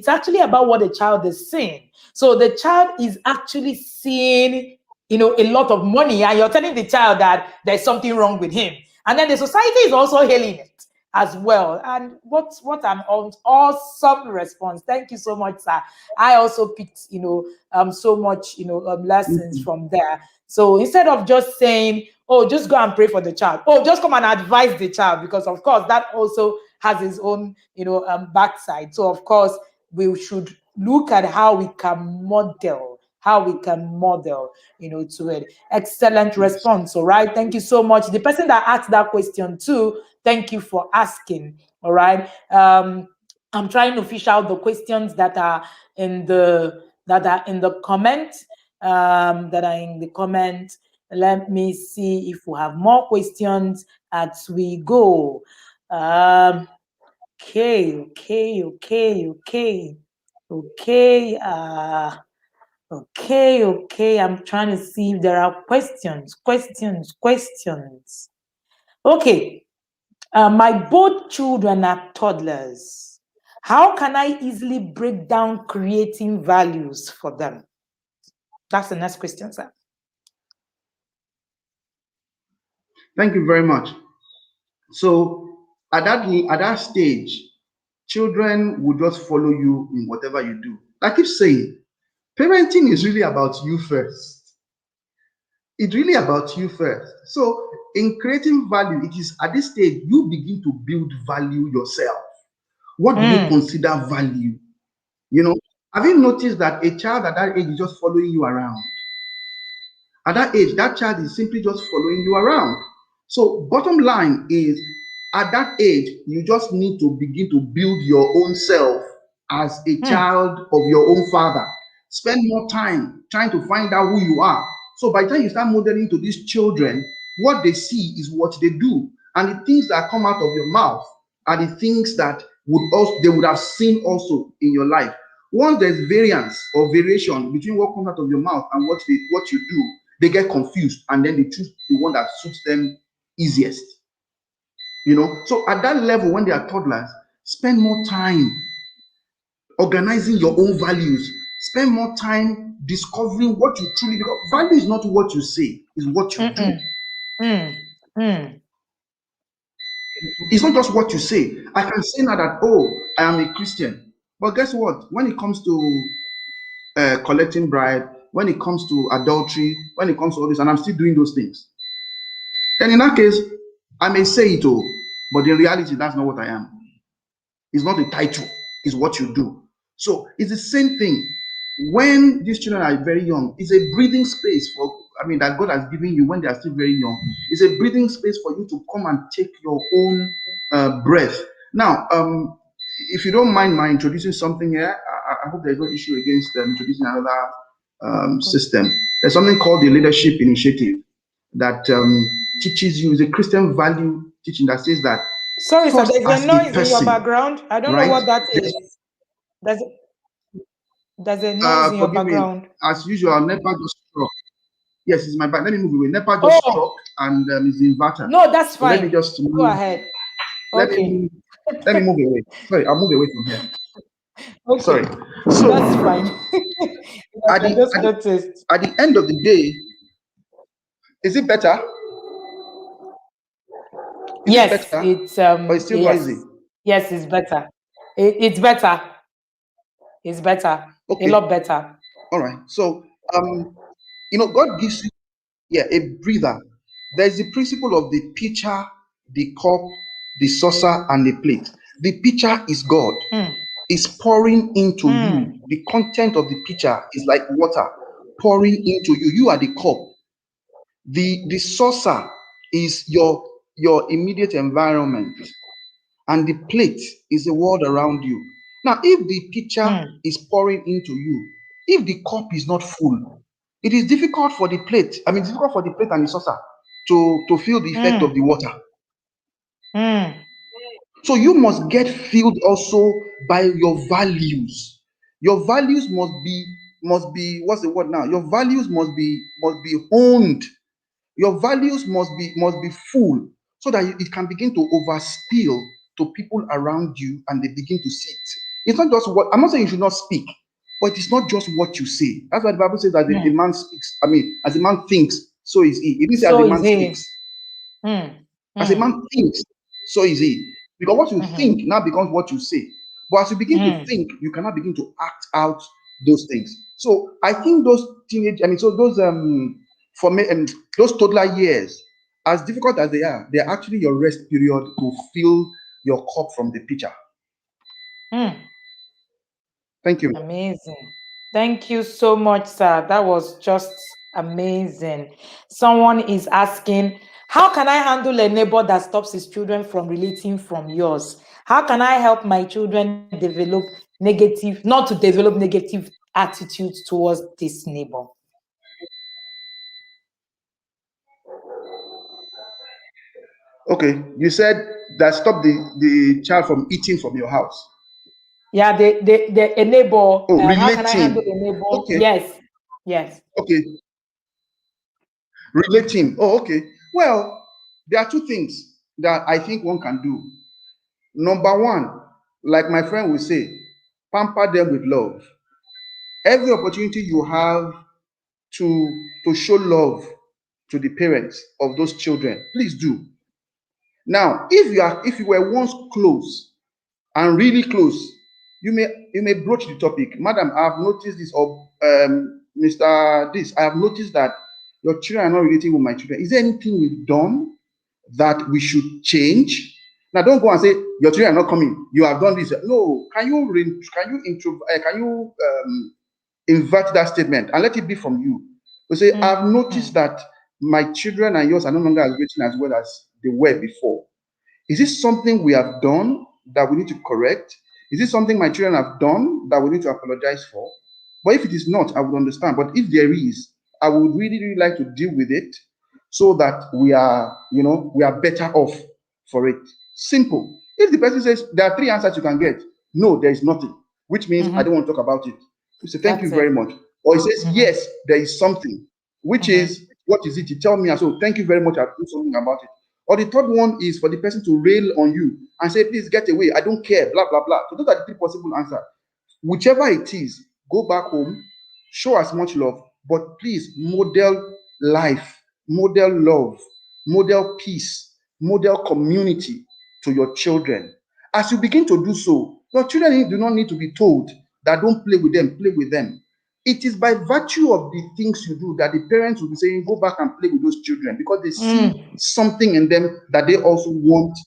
Speaker 1: actually about what the child is seeing. So the child is actually seeing a lot of money, and you're telling the child that there's something wrong with him. And then the society is also hailing it as well. And what an awesome response. Thank you so much, sir. I also picked, so much, lessons from there. So instead of just saying, oh, just go and pray for the child, oh, just come and advise the child, because of course that also has its own, backside. So of course we should look at how we can model to it. Excellent response. All right. Thank you so much. The person that asked that question too, thank you for asking. All right. I'm trying to fish out the questions that are in the comment. Let me see if we have more questions as we go. Okay. Okay. I'm trying to see if there are questions. Okay. My both children are toddlers. How can I easily break down creating values for them? That's the next question, sir.
Speaker 4: Thank you very much. So at that stage, children will just follow you in whatever you do. I keep saying, parenting is really about you first. It's really about you first. So in creating value, it is at this stage you begin to build value yourself. What do you consider value? Have you noticed that a child at that age is just following you around? At that age, that child is simply just following you around. So bottom line is, at that age, you just need to begin to build your own self as a child of your own father. Spend more time trying to find out who you are. So by the time you start modeling to these children, what they see is what they do. And the things that come out of your mouth are the things that they would have seen also in your life. Once there's variance or variation between what comes out of your mouth and what you do, they get confused and then they choose the one that suits them easiest. So at that level, when they are toddlers, spend more time organizing your own values. Spend more time discovering what you truly, because value is not what you say, it's what you do. It's not just what you say. I can say now that, oh, I am a Christian. But guess what? When it comes to collecting bribe, when it comes to adultery, when it comes to all this, and I'm still doing those things, then in that case, I may say it all, but in reality, that's not what I am. It's not a title, it's what you do. So it's the same thing. When these children are very young, it's a breathing space that God has given you when they are still very young. It's a breathing space for you to come and take your own breath. Now, if you don't mind my introducing something here, I hope there's no issue against introducing another system. There's something called the Leadership Initiative that teaches you, is a Christian value teaching that says that.
Speaker 1: Sorry, sir, there's a noise in your background. I don't know what that is. There's a noise in your
Speaker 4: Forgive me.
Speaker 1: background.
Speaker 4: As usual, NEPA just struck. Yes, it's my back. Let me move away. NEPA just
Speaker 1: Oh,
Speaker 4: struck and it's the inverter.
Speaker 1: no, that's
Speaker 4: So let me
Speaker 1: fine.
Speaker 4: just
Speaker 1: Go
Speaker 4: move.
Speaker 1: ahead.
Speaker 4: Let me
Speaker 1: Okay.
Speaker 4: move. Let me move away. Sorry, I'll move away from here. Sorry.
Speaker 1: Okay.
Speaker 4: So
Speaker 1: That's fine. Yes,
Speaker 4: at
Speaker 1: I
Speaker 4: the
Speaker 1: just
Speaker 4: at the,
Speaker 1: noticed.
Speaker 4: at the end of the day, is it better? Is it
Speaker 1: Yes,
Speaker 4: better
Speaker 1: it's
Speaker 4: or it's still
Speaker 1: yes.
Speaker 4: noisy?
Speaker 1: Yes, it's better. It's better. It's better. A
Speaker 4: Okay.
Speaker 1: lot better.
Speaker 4: All right. So God gives you a breather. There's the principle of the pitcher, the cup, the saucer, and the plate. The pitcher is God.
Speaker 1: Mm,
Speaker 4: Is pouring into you.
Speaker 1: mm,
Speaker 4: The content of the pitcher is like water pouring into you. You are the cup. The saucer is your immediate environment, and the plate is the world around you. Now, if the pitcher
Speaker 1: mm,
Speaker 4: is pouring into you, if the cup is not full, it is difficult for the plate. I mean, difficult for the plate and the saucer to feel the effect of
Speaker 1: mm,
Speaker 4: the water.
Speaker 1: mm,
Speaker 4: So you must get filled also by your values. Your values must be what's the word now? Your values must be honed. Your values must be full so that it can begin to overspill to people around you and they begin to see it. It's not just what I'm not saying you should not speak, but it's not just what you say. That's why the Bible says that a
Speaker 1: mm.
Speaker 4: man speaks. I mean, as a man thinks, so is he. It didn't say as a
Speaker 1: So is
Speaker 4: man
Speaker 1: he.
Speaker 4: speaks.
Speaker 1: Mm,
Speaker 4: As a
Speaker 1: mm,
Speaker 4: man thinks, so is he. Because what you
Speaker 1: mm,
Speaker 4: think now becomes what you say. But as you begin to
Speaker 1: mm,
Speaker 4: think, you cannot begin to act out those things. So I think those so those for me those toddler years, as difficult as they're actually your rest period to fill your cup from the pitcher.
Speaker 1: mm.
Speaker 4: Thank you.
Speaker 1: Amazing. Thank you so much, sir. That was just amazing. Someone is asking, how can I handle a neighbor that stops his children from relating from yours? How can I help my children not to develop negative attitudes towards this neighbor?
Speaker 4: Okay, you said that stop the child from eating from your house.
Speaker 1: Yeah, a neighbor.
Speaker 4: Oh,
Speaker 1: How can I handle
Speaker 4: relating.
Speaker 1: a neighbor?
Speaker 4: Okay,
Speaker 1: Yes, yes.
Speaker 4: okay, relating. Oh, okay. Well, there are two things that I think one can do. Number one, like my friend will say, pamper them with love. Every opportunity you have to show love to the parents of those children, please do. Now, if you were once close and really close, you may broach the topic. Madam, I have noticed this, or Mr. This, I have noticed that your children are not relating with my children. Is there anything we've done that we should change? Now, don't go and say your children are not coming. You have done this. No, can you invert that statement and let it be from you? You say, I've noticed
Speaker 1: Mm,
Speaker 4: that my children and yours are no longer as rating as well as they were before. Is this something we have done that we need to correct? Is this something my children have done that we need to apologize for? But if it is not, I would understand. But if there is, I would really, really like to deal with it so that we are better off for it. Simple. If the person says there are three answers you can get, no, there is nothing, which means I don't
Speaker 1: mhm.
Speaker 4: want to talk about it. You say thank
Speaker 1: That's
Speaker 4: you very
Speaker 1: it.
Speaker 4: much. Or he says,
Speaker 1: Mhm,
Speaker 4: yes, there is something, which
Speaker 1: mhm,
Speaker 4: is what is it? You tell me, and so thank you very much, I'll do something about it. Or the third one is for the person to rail on you and say, please get away. I don't care. Blah, blah, blah. So those are the three possible answers. Whichever it is, go back home, show as much love, but please model life, model love, model peace, model community to your children. As you begin to do so, your children do not need to be told that don't play with them, play with them. It is by virtue of the things you do that the parents will be saying, go back and play with those children because they see
Speaker 1: mm.
Speaker 4: something in them that they also want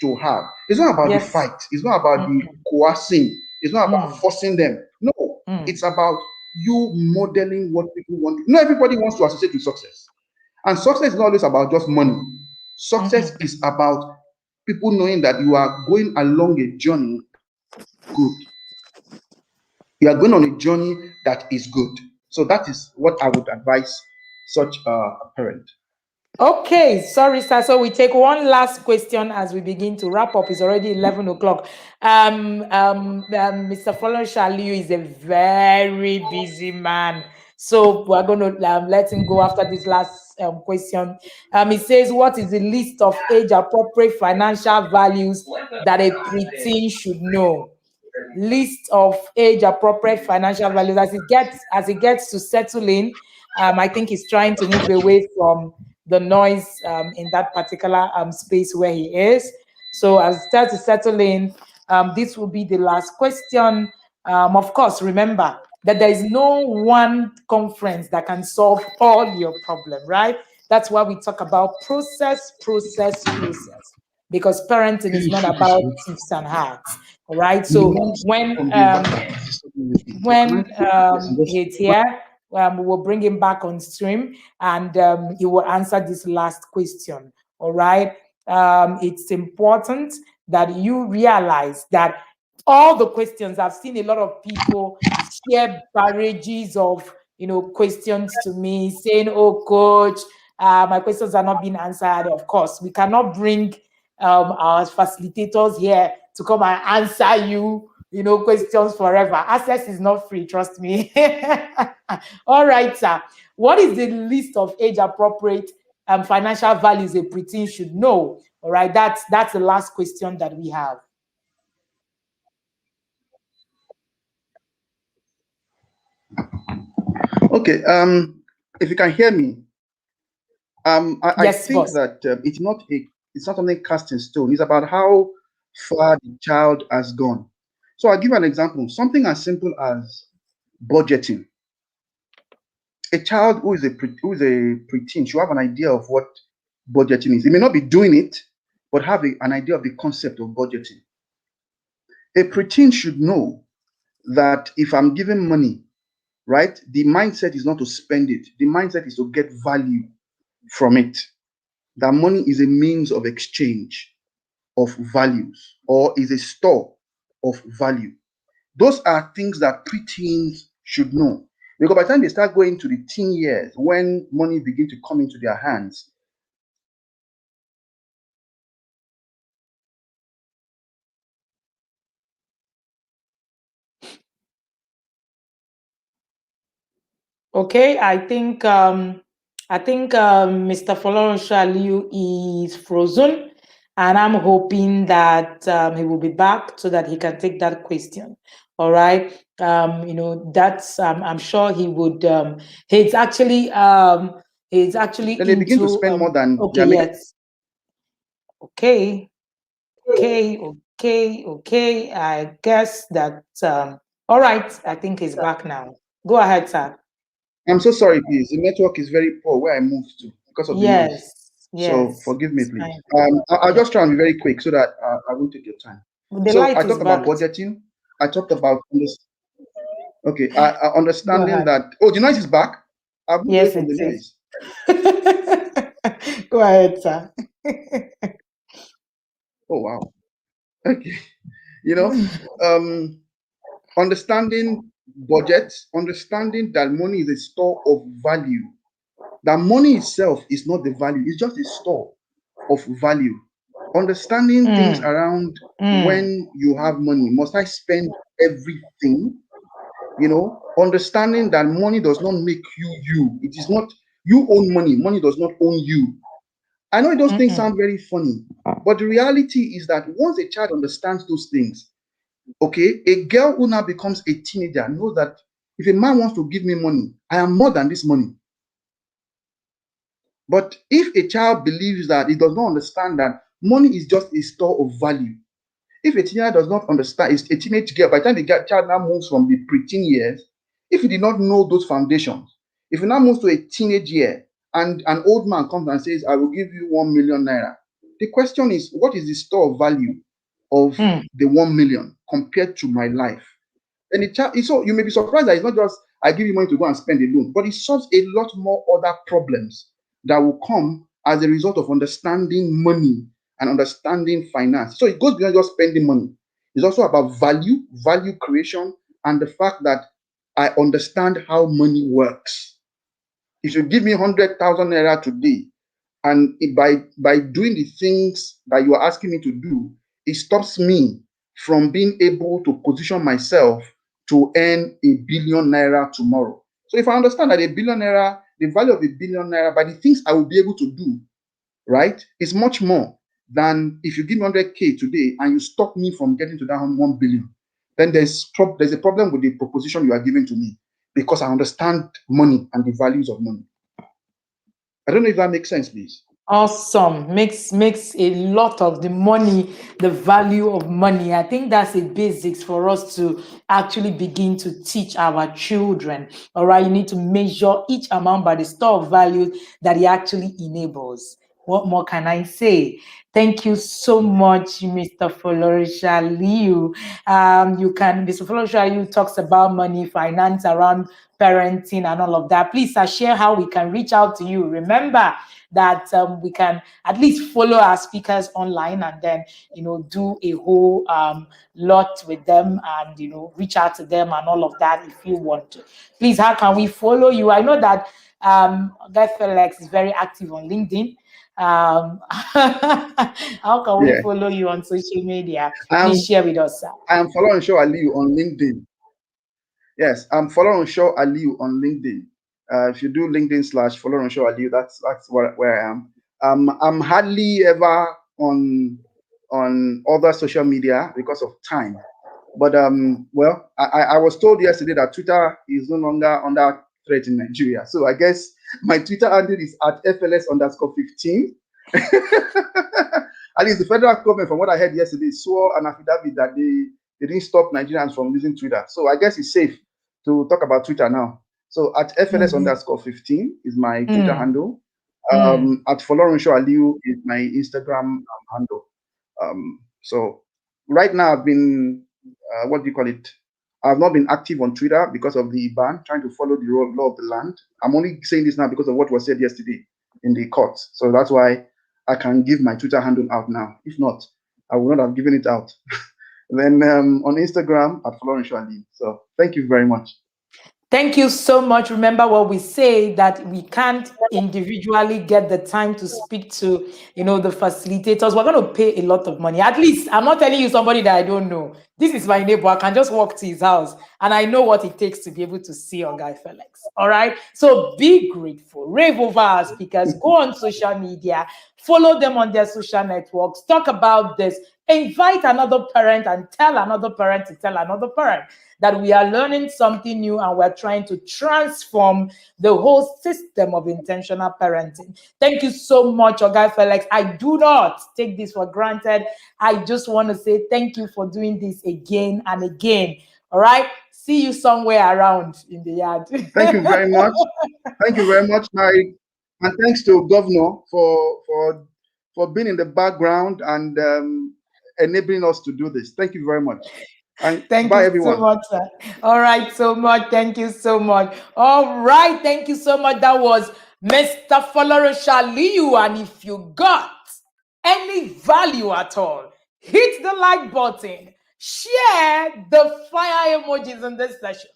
Speaker 4: to have. It's not about the
Speaker 1: Yes.
Speaker 4: fight, it's not about the
Speaker 1: Mm,
Speaker 4: coercing, it's not about
Speaker 1: mm,
Speaker 4: forcing them. No,
Speaker 1: mm,
Speaker 4: it's about you modeling what people want. Not everybody wants to associate with success. And success is not always about just money. Success
Speaker 1: mhm.
Speaker 4: is about people knowing that you are going along a journey good. You are going on a journey that is good. So that is what I would advise such a parent.
Speaker 1: Okay, sorry, sir. So we take one last question as we begin to wrap up. It's already 11 o'clock. Mr. Folon Shaliu is a very busy man. So we're going to let him go after this last question. He says, what is the list of age-appropriate financial values that a preteen should know? List of age appropriate financial values as it gets to settle in. I think he's trying to move away from the noise in that particular space where he is. So as it starts to settle in, this will be the last question. Of course, remember that there is no one conference that can solve all your problem, right? That's why we talk about process, because parenting is not about ifs and hearts. All right. So when he's here, we will bring him back on stream, and he will answer this last question. All right. It's important that you realize that all the questions, I've seen a lot of people share barrages of questions to me, saying, "Oh, coach, my questions are not being answered." Of course, we cannot bring our facilitators here to come and answer questions forever. Access is not free, trust me. All right, sir. What is the list of age-appropriate financial values a preteen should know? All right, that's the last question that we have.
Speaker 4: Okay. If you can hear me, I
Speaker 1: Yes,
Speaker 4: think
Speaker 1: boss.
Speaker 4: that it's not something cast in stone. It's about how far the child has gone. So I'll give you an example. Something as simple as budgeting. A child who is a preteen should have an idea of what budgeting is. He may not be doing it, but have an idea of the concept of budgeting. A preteen should know that if I'm giving money, right, the mindset is not to spend it. The mindset is to get value from it. That money is a means of exchange of values, or is a store of value. Those are things that preteens should know. Because by the time they start going to the teen years, when money begin to come into their hands,
Speaker 1: Okay, I think Mr. Folorunshua Liu is frozen, and I'm hoping that he will be back so that he can take that question. All right. That's I'm sure he would. He's actually
Speaker 4: then they begin to
Speaker 1: into
Speaker 4: spend more than they
Speaker 1: okay,
Speaker 4: are making.
Speaker 1: yes. Okay. Okay. I guess that all right. I think he's back now. Go ahead, sir.
Speaker 4: I'm so sorry, please. The network is very poor where I moved to because of the noise.
Speaker 1: Yes,
Speaker 4: So
Speaker 1: yes,
Speaker 4: forgive me,
Speaker 1: it's
Speaker 4: please.
Speaker 1: fine.
Speaker 4: I'll
Speaker 1: Yeah.
Speaker 4: just try and be very quick so that I won't take your time.
Speaker 1: The
Speaker 4: So
Speaker 1: light
Speaker 4: I
Speaker 1: is
Speaker 4: talked about
Speaker 1: back.
Speaker 4: budgeting. I talked about this. Okay,
Speaker 1: Go
Speaker 4: understanding
Speaker 1: ahead.
Speaker 4: that. Oh, the noise is back. I've moved away
Speaker 1: Yes,
Speaker 4: from
Speaker 1: it
Speaker 4: the
Speaker 1: is.
Speaker 4: noise.
Speaker 1: Go ahead, sir.
Speaker 4: Oh wow. Okay. You know, um, understanding budgets, understanding that money is a store of value. That money itself is not the value; it's just a store of value. Understanding things
Speaker 1: Mm,
Speaker 4: around
Speaker 1: mm,
Speaker 4: when you have money. Must I spend everything? Understanding that money does not make you. It is not you own money. Money does not own you. I know those things
Speaker 1: mm-mm,
Speaker 4: sound very funny, but the reality is that once a child understands those things, okay, a girl who now becomes a teenager knows that if a man wants to give me money, I am more than this money. But if a child believes that he does not understand that money is just a store of value, if a teenager does not understand, it's a teenage girl, by the time the child now moves from the preteen years, if he did not know those foundations, if he now moves to a teenage year and an old man comes and says, I will give you 1 million naira, the question is, what is the store of value of
Speaker 1: mm,
Speaker 4: the 1 million compared to my life? And so you may be surprised that it's not just I give you money to go and spend alone, but it solves a lot more other problems that will come as a result of understanding money and understanding finance. So it goes beyond just spending money. It's also about value creation, and the fact that I understand how money works. If you give me 100,000 naira today, And by doing the things that you are asking me to do, it stops me from being able to position myself to earn ₦1 billion tomorrow. So if I understand that ₦1 billion, the value of ₦1 billion by the things I will be able to do, right, is much more than if you give me 100K today and you stop me from getting to that 1 billion, then there's a problem with the proposition you are giving to me, because I understand money and the values of money. I don't know if that makes sense, please.
Speaker 1: Awesome. Makes a lot of the money, the value of money. I think that's a basics for us to actually begin to teach our children. All right. You need to measure each amount by the store of value that it actually enables. What more can I say? Thank you so much, Mr. Florisha Liu. Mr. Florisha Liu talks about money, finance around parenting and all of that. Please share how we can reach out to you. Remember that we can at least follow our speakers online and then, do a whole lot with them and, reach out to them and all of that if you want to. Please, how can we follow you? I know that Guy Felix is very active on LinkedIn. How can we follow you on social media? Please share with us, sir.
Speaker 4: I am Folorunsho Aliu on LinkedIn. Yes, I'm Folorunsho Aliu on LinkedIn. If you do LinkedIn / Folorunsho Aliu, that's where I am. I'm hardly ever on other social media because of time. But well, I was told yesterday that Twitter is no longer under threat in Nigeria. So I guess my Twitter handle is at FLS_15. At least the federal government, from what I heard yesterday, swore an affidavit that they didn't stop Nigerians from using Twitter. So I guess it's safe to talk about Twitter now. So at FLS_15 is my Twitter handle. At Folorunsho Aliu is my Instagram handle. So right now I've been, what do you call it? I've not been active on Twitter because of the ban, trying to follow the law of the land. I'm only saying this now because of what was said yesterday in the court. So that's why I can give my Twitter handle out now. If not, I would not have given it out. Then on Instagram at Folorunsho Aliu. So thank you very much.
Speaker 1: Thank you so much. Remember what we say, that we can't individually get the time to speak to, the facilitators. We're going to pay a lot of money. At least I'm not telling you somebody that I don't know. This is my neighbor. I can just walk to his house and I know what it takes to be able to see our Guy Felix. All right. So be grateful. Rave over our speakers. Go on social media. Follow them on their social networks. Talk about this. Invite another parent and tell another parent to tell another parent that we are learning something new and we're trying to transform the whole system of intentional parenting. Thank you so much, Oga Felix. I do not take this for granted. I just want to say thank you for doing this again and again. All right? See you somewhere around in the yard.
Speaker 4: Thank you very much. Thank you very much. And thanks to Governor for being in the background and enabling us to do this. Thank you very much. And
Speaker 1: thank
Speaker 4: bye,
Speaker 1: you
Speaker 4: everyone.
Speaker 1: so much, sir. All right, so much. Thank you so much. All right, thank you so much. That was Mr. Florisha Liu. And if you got any value at all, hit the like button, share the fire emojis in this session,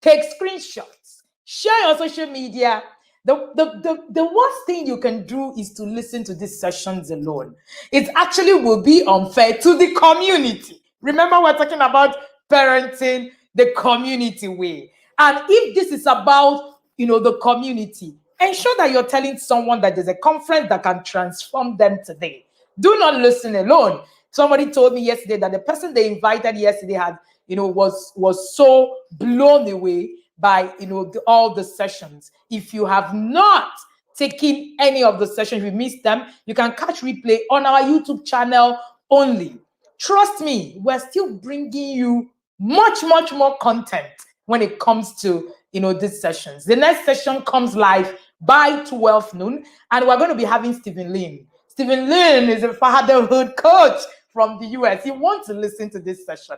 Speaker 1: take screenshots, share on social media. The worst thing you can do is to listen to these sessions alone. It actually will be unfair to the community. Remember, we're talking about parenting the community way. And if this is about, the community, ensure that you're telling someone that there's a conference that can transform them today. Do not listen alone. Somebody told me yesterday that the person they invited yesterday had, was so blown away by, all the sessions. If you have not taken any of the sessions, you missed them, you can catch replay on our YouTube channel only. Trust me, we're still bringing you much, much more content when it comes to, these sessions. The next session comes live by 12 noon, and we're going to be having Stephen Lin. Stephen Lin is a fatherhood coach from the US. He wants to listen to this session.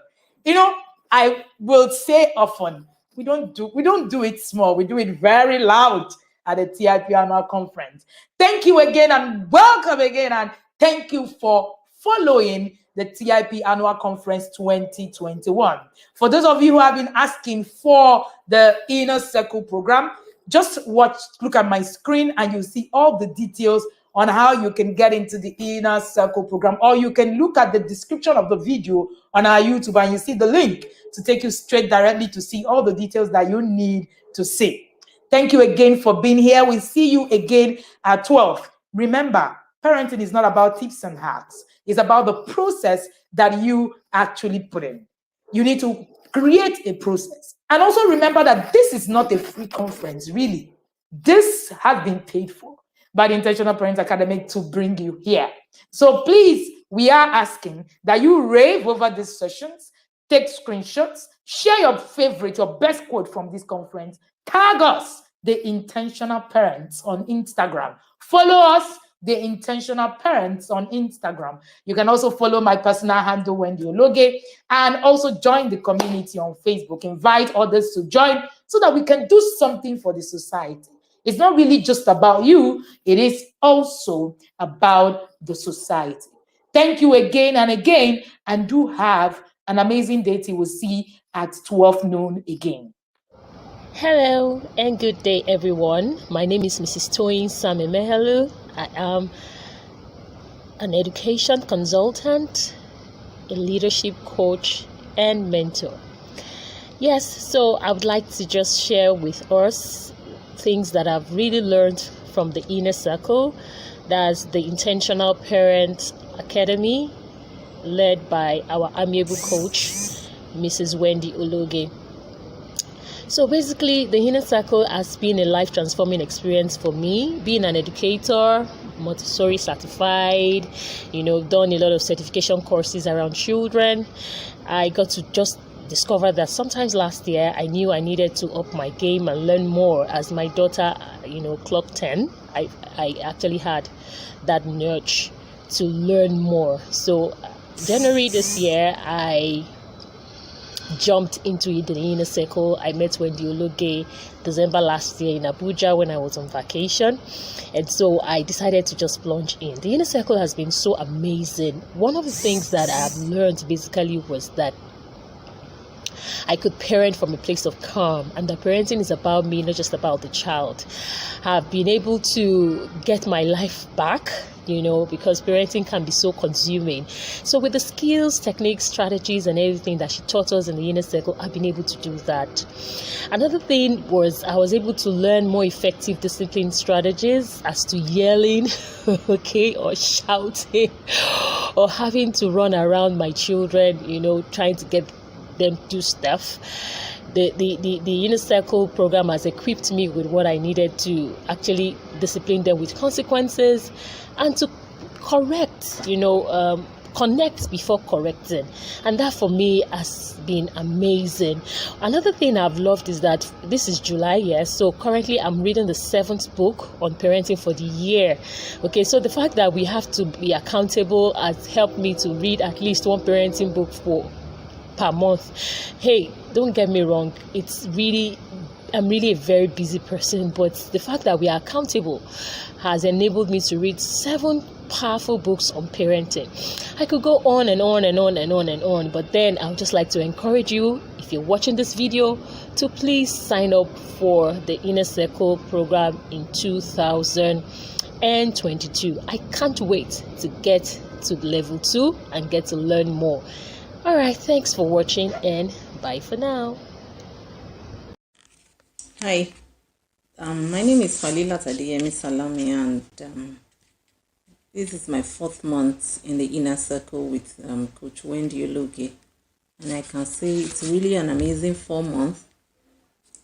Speaker 1: I will say often, we don't do it small. We do it very loud at the TIP annual conference. Thank you again and welcome again, and thank you for following the TIP Annual Conference 2021. For those of you who have been asking for the Inner Circle program, just look at my screen and you'll see all the details on how you can get into the Inner Circle program, or you can look at the description of the video on our YouTube and you see the link to take you straight directly to see all the details that you need to see. Thank you again for being here. We'll see you again at 12. Remember, parenting is not about tips and hacks. It's about the process that you actually put in. You need to create a process. And also remember that this is not a free conference, really. This has been paid for by the Intentional Parent Academy to bring you here. So please, we are asking that you rave over these sessions, take screenshots, share your favorite, your best quote from this conference, tag us, the Intentional Parents, on Instagram. Follow us, the Intentional Parents, on Instagram. You can also follow my personal handle, Wendy Ologe, and also join the community on Facebook. Invite others to join so that we can do something for the society. It's not really just about you, it is also about the society. Thank you again and again, and do have an amazing day till we'll see at 12 noon again.
Speaker 2: Hello and good day, everyone. My name is Mrs. Toyin Sami Mehelu. I am an education consultant, a leadership coach, and mentor. Yes, so I would like to just share with us things that I've really learned from the Inner Circle. That's the Intentional Parent Academy, led by our amiable coach, Mrs. Wendy Ologe. So basically, the Inner Circle has been a life-transforming experience for me. Being an educator, Montessori certified, done a lot of certification courses around children. I got to just discover that sometimes last year I knew I needed to up my game and learn more. As my daughter, clocked 10, I actually had that nudge to learn more. So January this year, I jumped into the Inner Circle. I met Wendy Ologe December last year in Abuja when I was on vacation, and so I decided to just plunge in. The Inner Circle has been so amazing. One of the things that I've learned basically was that I could parent from a place of calm, and that parenting is about me, not just about the child. I've been able to get my life back, because parenting can be so consuming. So with the skills, techniques, strategies, and everything that she taught us in the Inner Circle, I've been able to do that. Another thing was I was able to learn more effective discipline strategies as to yelling, or shouting, or having to run around my children, trying to get them do stuff. The Inner Circle program has equipped me with what I needed to actually discipline them with consequences and to correct, connect before correcting. And that for me has been amazing. Another thing I've loved is that this is July, yes. So currently I'm reading the 7th book on parenting for the year. Okay, so the fact that we have to be accountable has helped me to read at least one parenting book per month. Hey, don't get me wrong, I'm really a very busy person, but the fact that we are accountable has enabled me to read 7 powerful books on parenting. I could go on and on and on and on and on, but then I would just like to encourage you, if you're watching this video, to please sign up for the Inner Circle program in 2022. I can't wait to get to level 2 and get to learn more. All right, thanks for watching, and bye for now.
Speaker 5: Hi, my name is Falila Tadeyemi Salami, and this is my 4th month in the Inner Circle with Coach Wendy Ologe, and I can say it's really an amazing 4 months.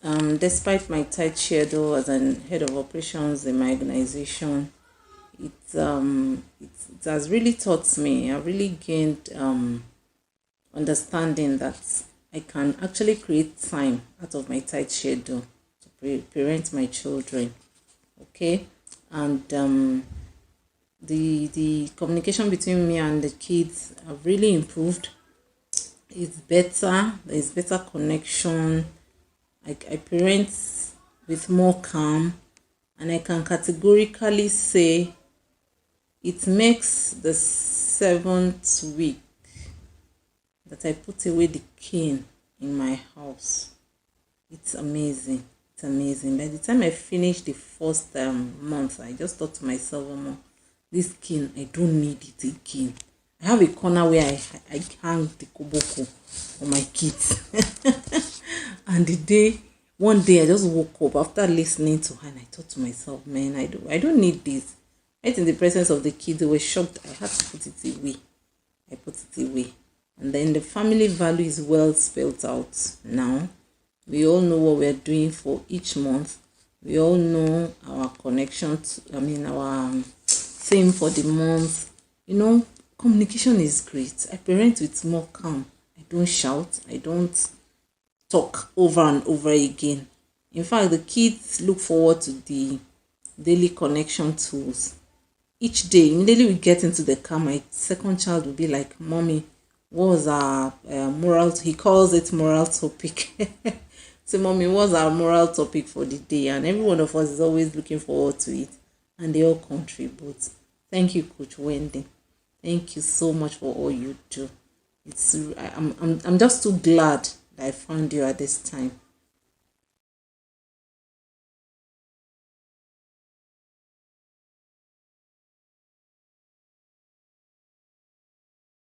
Speaker 5: Despite my tight schedule as an head of operations in my organization, it has really taught me. I really gained understanding that I can actually create time out of my tight schedule to parent my children. Okay, and the communication between me and the kids have really improved. It's better. There's better connection. I parent with more calm, and I can categorically say it makes the 7th week that I put away the cane in my house. It's amazing. It's amazing. By the time I finished the first month, I just thought to myself, this cane, I don't need it again. I have a corner where I hang the koboko for my kids. And one day I just woke up after listening to her and I thought to myself, man, I don't need this. Right in the presence of the kids, they were shocked. I had to put it away. I put it away. And then the family value is well spelled out now. We all know what we're doing for each month. We all know our connection our theme for the month. Communication is great. I parent with more calm. I don't shout. I don't talk over and over again. In fact, the kids look forward to the daily connection tools. Each day, immediately we get into the car, my second child will be like, Mommy, what was our moral? He calls it moral topic. So, Mommy, what's our moral topic for the day? And every one of us is always looking forward to it. And they all contribute. Thank you, Coach Wendy. Thank you so much for all you do. I'm just too glad that I found you at this time.